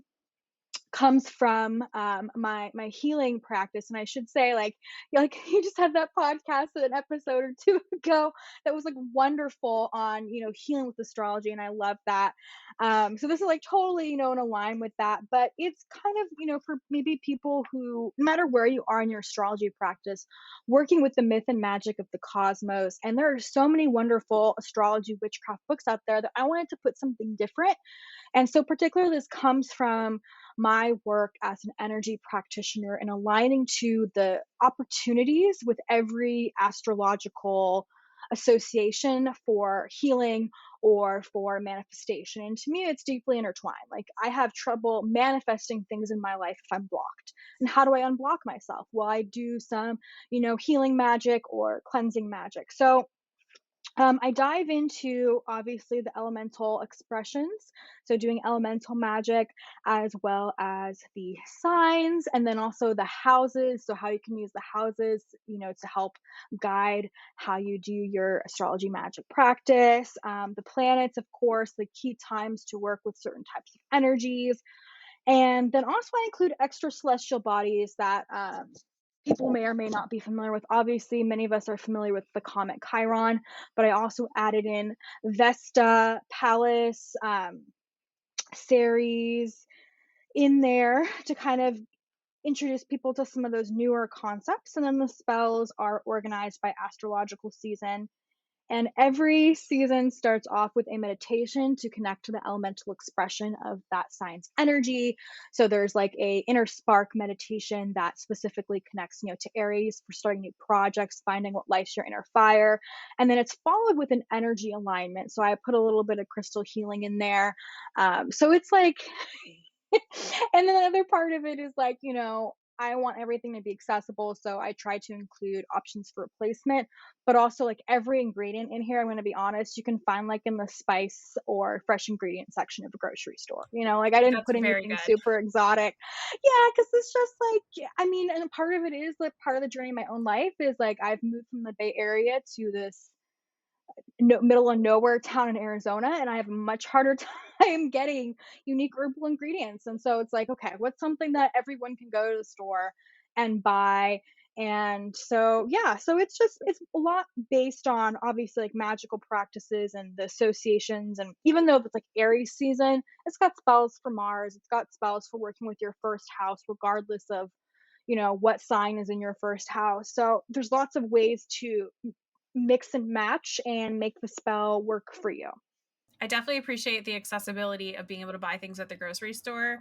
comes from my healing practice. And I should say, like you just had that podcast an episode or two ago that was like wonderful on healing with astrology, and I love that. So this is like totally in line with that, but it's kind of for maybe people who, no matter where you are in your astrology practice, working with the myth and magic of the cosmos. And there are so many wonderful astrology witchcraft books out there that I wanted to put something different. And so, particularly, this comes from my work as an energy practitioner and aligning to the opportunities with every astrological association for healing or for manifestation. And to me, it's deeply intertwined. Like, I have trouble manifesting things in my life if I'm blocked. And how do I unblock myself? Well, I do some, healing magic or cleansing magic. So, I dive into obviously the elemental expressions, so doing elemental magic as well as the signs, and then also the houses. So, how you can use the houses, to help guide how you do your astrology magic practice. The planets, of course, the key times to work with certain types of energies, and then also I include extra celestial bodies that people may or may not be familiar with. Obviously, many of us are familiar with the comet Chiron, but I also added in Vesta, Pallas, Ceres in there to kind of introduce people to some of those newer concepts. And then the spells are organized by astrological season, and every season starts off with a meditation to connect to the elemental expression of that sign's energy. So there's like a inner spark meditation that specifically connects, to Aries for starting new projects, finding what lights your inner fire. And then it's followed with an energy alignment. So I put a little bit of crystal healing in there. So it's like, and then the other part of it is like, I want everything to be accessible. So I try to include options for replacement, but also like every ingredient in here, I'm going to be honest, you can find like in the spice or fresh ingredient section of a grocery store. Like I didn't That's put very anything good. super exotic. Yeah, because it's just like, I mean, and part of it is like part of the journey of my own life is like I've moved from the Bay Area to this middle of nowhere town in Arizona, and I have a much harder time getting unique herbal ingredients. And so it's like, okay, what's something that everyone can go to the store and buy And so, yeah, so it's a lot based on obviously like magical practices and the associations. And even though it's like Aries season, it's got spells for Mars, it's got spells for working with your first house, regardless of, what sign is in your first house. So there's lots of ways to mix and match and make the spell work for you. I definitely appreciate the accessibility of being able to buy things at the grocery store.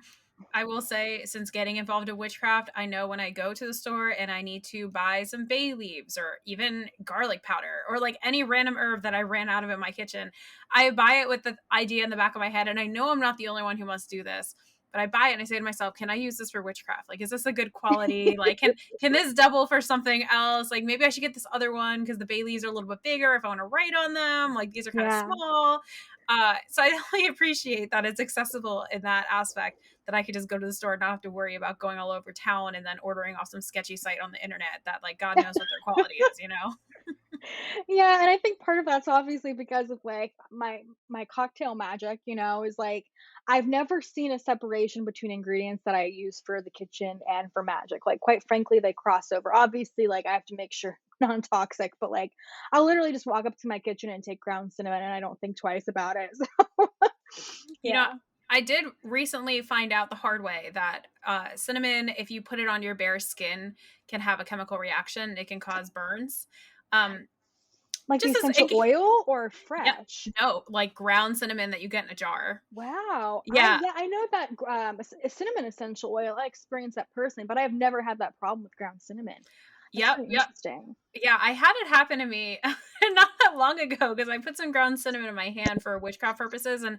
I will say, since getting involved in witchcraft, I know when I go to the store and I need to buy some bay leaves or even garlic powder or like any random herb that I ran out of in my kitchen, I buy it with the idea in the back of my head. And I know I'm not the only one who must do this, but I buy it and I say to myself, can I use this for witchcraft? Like, is this a good quality? Like, can this double for something else? Like, maybe I should get this other one because the bay leaves are a little bit bigger if I want to write on them. Like, these are kind of Yeah. small. So I really appreciate that it's accessible in that aspect, that I could just go to the store and not have to worry about going all over town and then ordering off some sketchy site on the internet that like God knows what their quality is, you know? Yeah, and I think part of that's obviously because of like my cocktail magic, is like I've never seen a separation between ingredients that I use for the kitchen and for magic. Like quite frankly, they cross over. Obviously, like I have to make sure non-toxic, but like I'll literally just walk up to my kitchen and take ground cinnamon and I don't think twice about it. So You know, yeah. I did recently find out the hard way that cinnamon, if you put it on your bare skin, can have a chemical reaction. It can cause burns. Um, Like the just as essential oil or yeah, fresh? no, like ground cinnamon that you get in a jar. Wow. Yeah, I know that cinnamon essential oil. I experienced that personally, but I've never had that problem with ground cinnamon. That's yep, really yep. interesting. Yeah, I had it happen to me not that long ago because I put some ground cinnamon in my hand for witchcraft purposes, and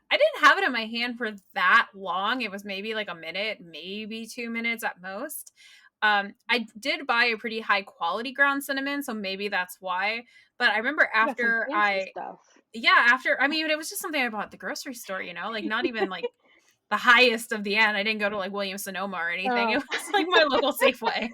I didn't have it in my hand for that long. It was maybe like a minute, maybe 2 minutes at most. I did buy a pretty high quality ground cinnamon, so maybe that's why. But I remember You got some fancy stuff. I mean, it was just something I bought at the grocery store, like not even like the highest of the end. I didn't go to like Williams Sonoma or anything. It Oh, was like my local Safeway.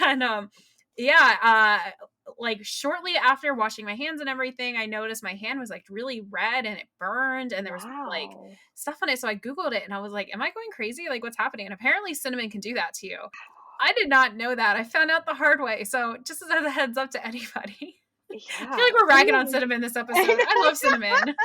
And yeah, like shortly after washing my hands and everything, I noticed my hand was like really red and it burned and there was like wow. stuff on it. So I Googled it and I was like, am I going crazy? Like what's happening? And apparently cinnamon can do that to you. I did not know that. I found out the hard way. So just as a heads up to anybody. I feel Yeah, like we're ragging on cinnamon. cinnamon this episode. I love cinnamon.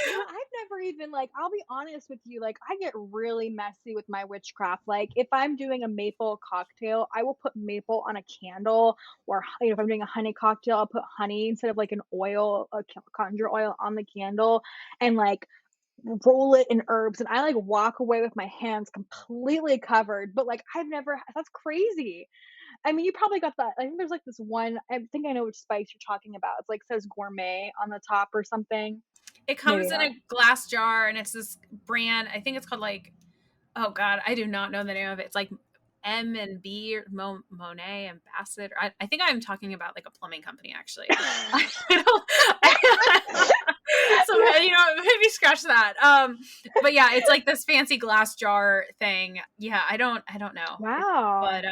I've never even like I'll be honest with you, like I get really messy with my witchcraft. Like if I'm doing a maple cocktail, I will put maple on a candle or if I'm doing a honey cocktail, I'll put honey instead of like an oil, conjure oil on the candle and like roll it in herbs and I like walk away with my hands completely covered. But like I've never that's crazy. I mean, you probably got that. I think there's like this one, I think I know which spice you're talking about. It's like says gourmet on the top or something. It Maybe comes in not. a glass jar and it's this brand. I think it's called like, oh God, I do not know the name of it. It's like M and B or Monet Ambassador. I think I'm talking about like a plumbing company actually. I don't, so maybe scratch that. But yeah, it's like this fancy glass jar thing. Yeah, I don't know. Wow. But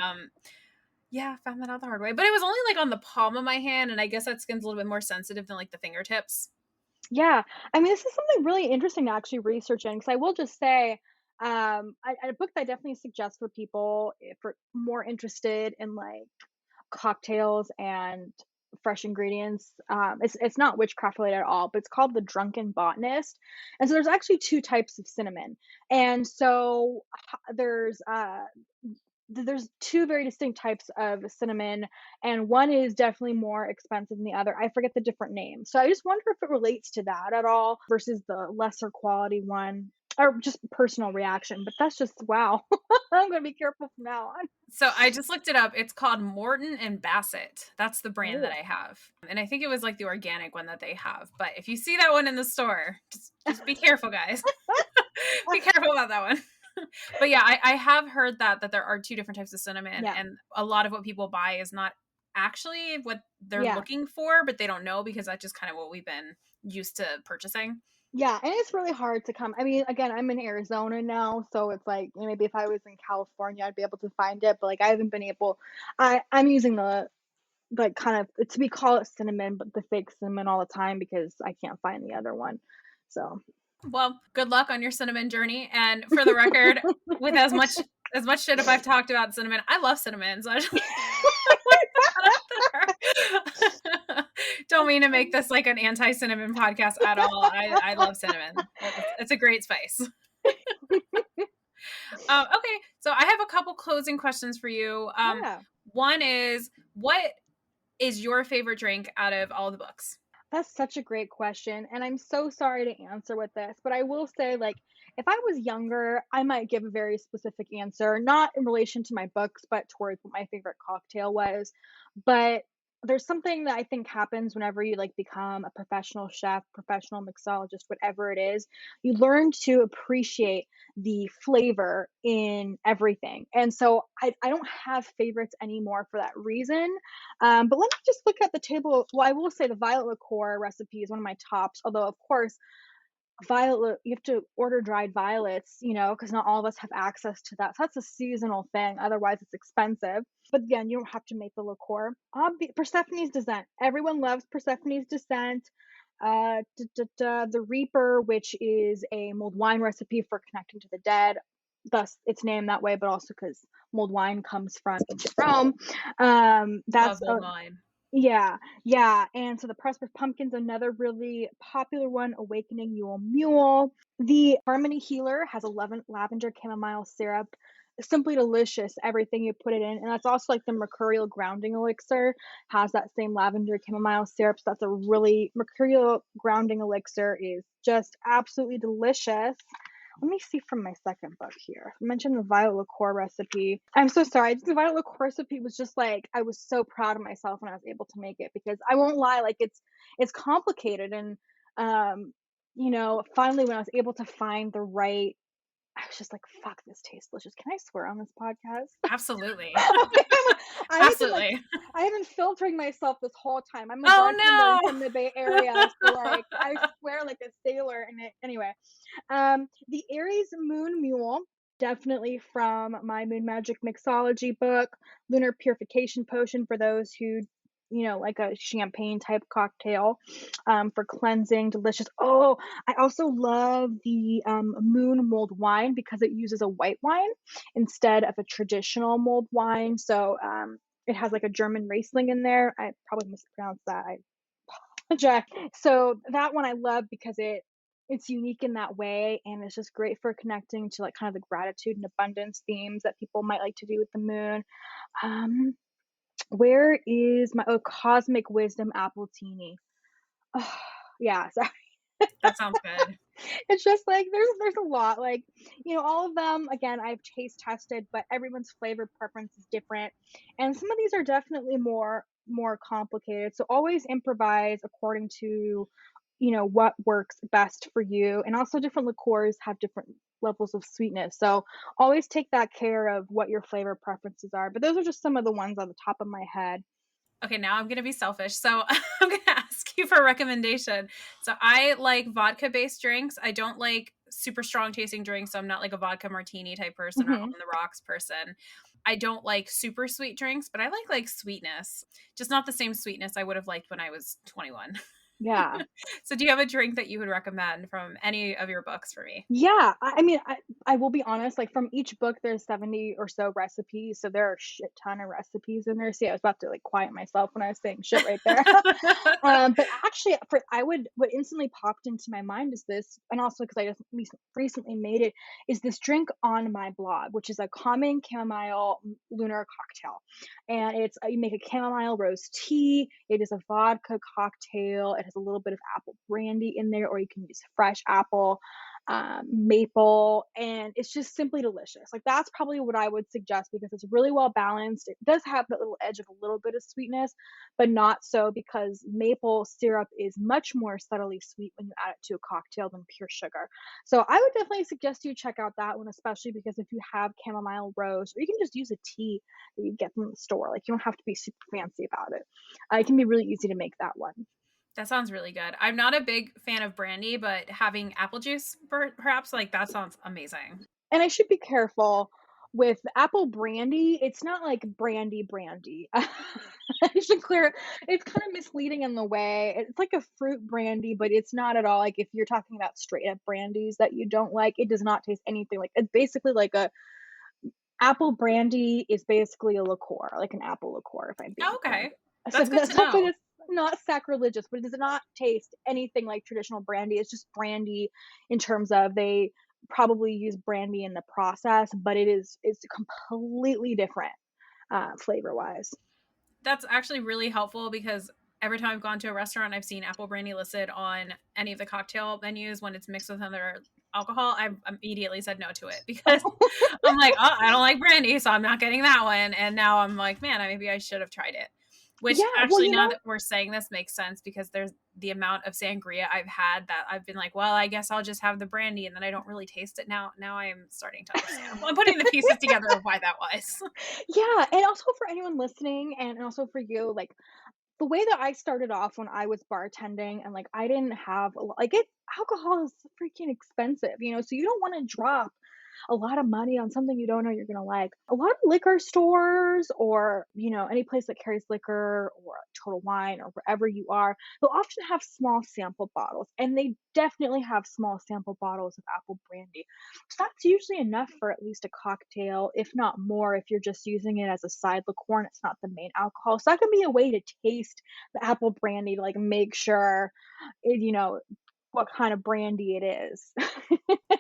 yeah, I found that out the hard way. But it was only like on the palm of my hand, and I guess that skin's a little bit more sensitive than like the fingertips. Yeah. I mean, this is something really interesting to actually research in because I will just say, a book that I definitely suggest for people if are more interested in like cocktails and fresh ingredients. It's not witchcraft related at all, but it's called The Drunken Botanist. And so there's actually two types of cinnamon. And so there's two very distinct types of cinnamon, and one is definitely more expensive than the other. I forget the different names. So I just wonder if it relates to that at all versus the lesser quality one or just personal reaction. But that's just wow. I'm going to be careful from now on. So I just looked it up. It's called Morton and Bassett. That's the brand that Oh. I have. And I think it was like the organic one that they have. But if you see that one in the store, just be careful, guys. Be careful about that one. But yeah, I have heard that there are two different types of cinnamon, Yeah. and a lot of what people buy is not actually what they're Yeah. looking for, but they don't know because that's just kind of what we've been used to purchasing. Yeah, and it's really hard to come. I mean, again, I'm in Arizona now, so it's like maybe if I was in California, I'd be able to find it, but like I haven't been able. I'm using the like kind of to be call it cinnamon, but the fake cinnamon all the time because I can't find the other one. So Well, good luck on your cinnamon journey. And for the record, with as much as much shit if I've talked about cinnamon. I love cinnamon, so I just want to put that out there. Don't mean to make this like an anti-cinnamon podcast at all. I love cinnamon. It's a great spice. Okay, so I have a couple closing questions for you. Yeah. One is, what is your favorite drink out of all the books? That's such a great question, and I'm so sorry to answer with this, but I will say, like, if I was younger, I might give a very specific answer, not in relation to my books, but towards what my favorite cocktail was. But there's something that I think happens whenever you like become a professional chef, professional mixologist, whatever it is. You learn to appreciate the flavor in everything. And so I don't have favorites anymore for that reason. But let me just look at the table. Well, I will say the violet liqueur recipe is one of my tops. Although, of course, you have to order dried violets, because not all of us have access to that. So that's a seasonal thing. Otherwise, it's expensive. But again, you don't have to make the liqueur. Persephone's Descent. Everyone loves Persephone's Descent. The Reaper, which is a mulled wine recipe for connecting to the dead. Thus, it's named that way, but also because mulled wine comes from ancient Rome. Love That's old wine. yeah, yeah, and so the Prosperous Pumpkin's another really popular one, Awakening Yule Mule. The Harmony Healer has 11 lavender chamomile syrup. Simply delicious, everything you put it in. And that's also like the Mercurial Grounding Elixir has that same lavender chamomile syrup. So that's a really Mercurial Grounding Elixir is just absolutely delicious. Let me see from my second book here. I mentioned the violet liqueur recipe. I'm so sorry. The violet liqueur recipe was just like I was so proud of myself when I was able to make it because I won't lie, like it's complicated and finally when I was able to find the right I was just like, fuck, this tastes delicious. Can I swear on this podcast? Absolutely. I have been like Absolutely. I have been filtering myself this whole time. I'm a bartender Oh from the Bay Area, so like I swear like a sailor and it anyway. The Aries Moon Mule, definitely from my Moon Magic Mixology book. Lunar Purification Potion for those who, like a champagne type cocktail for cleansing, delicious. Oh, I also love the Moon mulled wine because it uses a white wine instead of a traditional mulled wine. So it has like a German Riesling in there. I probably mispronounced that. I Jack. So that one I love because it's unique in that way and it's just great for connecting to like kind of the gratitude and abundance themes that people might like to do with the moon. Um, where is my Cosmic Wisdom Appletini? Oh, yeah, so That sounds good. it's just like there's a lot like all of them again I've taste tested but everyone's flavor preference is different and some of these are definitely more complicated so always improvise according to what works best for you and also different liqueurs have different levels of sweetness so always take that care of what your flavor preferences are but those are just some of the ones on the top of my head. Okay, now I'm going to be selfish. So I'm going to ask you for a recommendation. So I like vodka based drinks. I don't like super strong tasting drinks. So I'm not like a vodka martini type person or on Hmm. the rocks person. I don't like super sweet drinks, but I like sweetness. Just not the same sweetness I would have liked when I was 21. Yeah. So do you have a drink that you would recommend from any of your books for me? Yeah, I mean, I will be honest, like, from each book, there's 70 or so recipes, so there are a shit ton of recipes in there. See, I was about to, like, quiet myself when I was saying shit right there. But actually, what instantly popped into my mind is this, and also because I just recently made it, is this drink on my blog, which is a common chamomile lunar cocktail. And you make a chamomile rose tea. It is a vodka cocktail. It has a little bit of apple brandy in there, or you can use fresh apple maple, and it's just simply delicious. Like that's probably what I would suggest because it's really well balanced. It does have that little edge of a little bit of sweetness, but not so because maple syrup is much more subtly sweet when you add it to a cocktail than pure sugar. So I would definitely suggest you check out that one, especially because if you have chamomile rose, or you can just use a tea that you get from the store. Like you don't have to be super fancy about it. It can be really easy to make that one. That sounds really good. I'm not a big fan of brandy, but having apple juice perhaps like that sounds amazing. And I should be careful with apple brandy. It's not like brandy brandy. I should clear it's kind of misleading in the way. It's like a fruit brandy, but it's not at all like if you're talking about straight up brandies that you don't like, it does not taste anything like it's basically like a apple brandy is basically a liqueur, like an apple liqueur, if I'm being frank. Okay. So That's good that's to hopefully know. that's not sacrilegious, but it does not taste anything like traditional brandy. It's just brandy in terms of they probably use brandy in the process, but it's completely different flavor wise. That's actually really helpful because every time I've gone to a restaurant, I've seen apple brandy listed on any of the cocktail menus when it's mixed with other alcohol. I've immediately said no to it because I'm like, oh, I don't like brandy, so I'm not getting that one. And now I'm like, man, maybe I should have tried it. Which Yeah, well, actually, now that we're saying this, makes sense because there's the amount of sangria I've had that I've been like, well, I guess I'll just have the brandy, and then I don't really taste it now. Now I am starting to understand. Well, I'm putting the pieces together of why that was. yeah, and also for anyone listening and also for you, like the way that I started off when I was bartending and like I didn't have like it alcohol is freaking expensive, so you don't want to drop a lot of money on something you don't know you're gonna like. A lot of liquor stores or, any place that carries liquor or Total Wine or wherever you are, they'll often have small sample bottles. And they definitely have small sample bottles of apple brandy. So that's usually enough for at least a cocktail, if not more, if you're just using it as a side liqueur and it's not the main alcohol. So that can be a way to taste the apple brandy to like make sure what kind of brandy it is.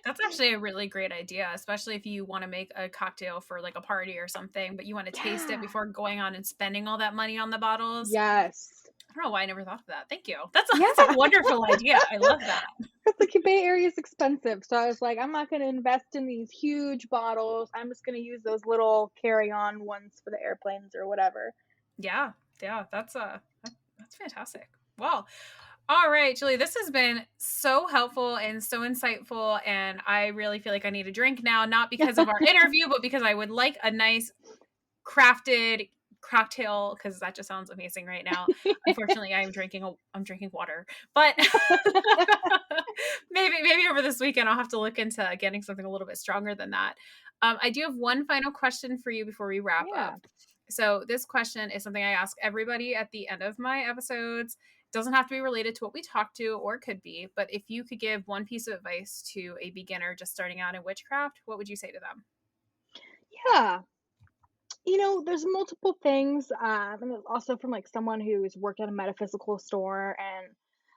That's actually a really great idea, especially if you want to make a cocktail for like a party or something, but you want to taste it Yeah. before going on and spending all that money on the bottles. Yes. I don't know why I never thought of that. Thank you. That's Yeah. that's a wonderful idea. I love that. 'Cause the Bay Area is expensive, so I was like, "I'm not gonna invest in these huge bottles, I'm just gonna use those little carry-on ones for the airplanes or whatever." Yeah. Yeah, that's fantastic. Well, all right, Julie, this has been so helpful and so insightful, and I really feel like I need a drink now, not because of our interview, but because I would like a nice crafted cocktail because that just sounds amazing right now. Unfortunately, I'm drinking water, but maybe over this weekend I'll have to look into getting something a little bit stronger than that. I do have one final question for you before we wrap Yeah. up. So this question is something I ask everybody at the end of my episodes. It doesn't have to be related to what we talked to, or it could be, but if you could give one piece of advice to a beginner just starting out in witchcraft, what would you say to them? Yeah. There's multiple things, and it's also from, like, someone who's worked at a metaphysical store and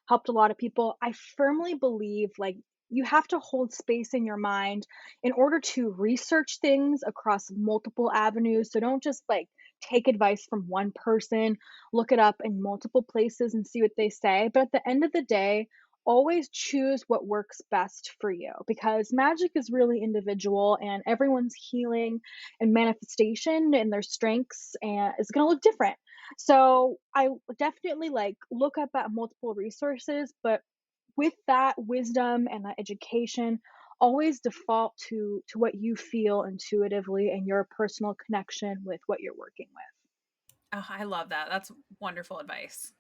helped a lot of people. I firmly believe, like, you have to hold space in your mind in order to research things across multiple avenues, so don't just, like, take advice from one person, look it up in multiple places and see what they say, but at the end of the day, always choose what works best for you because magic is really individual and everyone's healing and manifestation and their strengths and is going to look different. So I definitely like look up at multiple resources, but with that wisdom and that education, always default to what you feel intuitively and your personal connection with what you're working Oh, I love that. That's wonderful advice.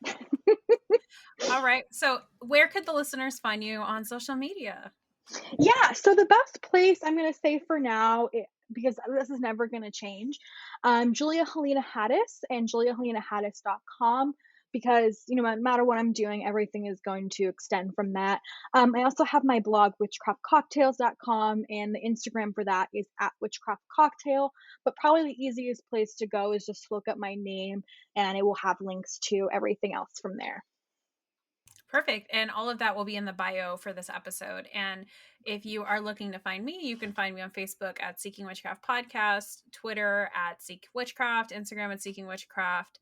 with. All right. So, where could the listeners find you on social media? Yeah, so the best place I'm gonna say for now, because this is never gonna change, Julia Halina Hadas and juliahalinahadas.com because, no matter what I'm doing, everything is going to extend from that. I also have my blog, witchcraftcocktails.com, and the Instagram for that is at witchcraftcocktail. But probably the easiest place to go is just look up my name, and it will have links to everything else from there. Perfect. And all of that will be in the bio for this episode. And if you are looking to find me, you can find me on Facebook at Seeking Witchcraft Podcast, Twitter at Seek Witchcraft, Instagram at Seeking Witchcraft.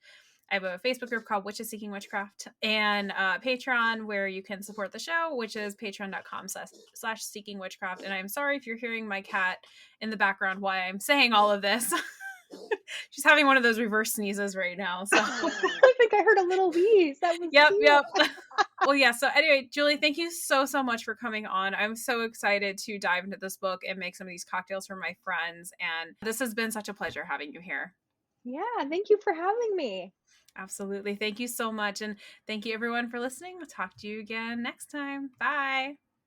I have a Facebook group called Witches Seeking Witchcraft and Patreon where you can support the show, which is patreon.com// Seeking Witchcraft. And I'm sorry if you're hearing my cat in the background why I'm saying all of this. She's having one of those reverse sneezes right now. So I think I heard a little wheeze. That was yep, cute. yep. Well, yeah. So anyway, Julie, thank you so much for coming on. I'm so excited to dive into this book and make some of these cocktails for my friends. And this has been such a pleasure having you here. Yeah, thank you for having me. Absolutely. Thank you so much. And thank you everyone for listening. We'll talk to you again next time. Bye.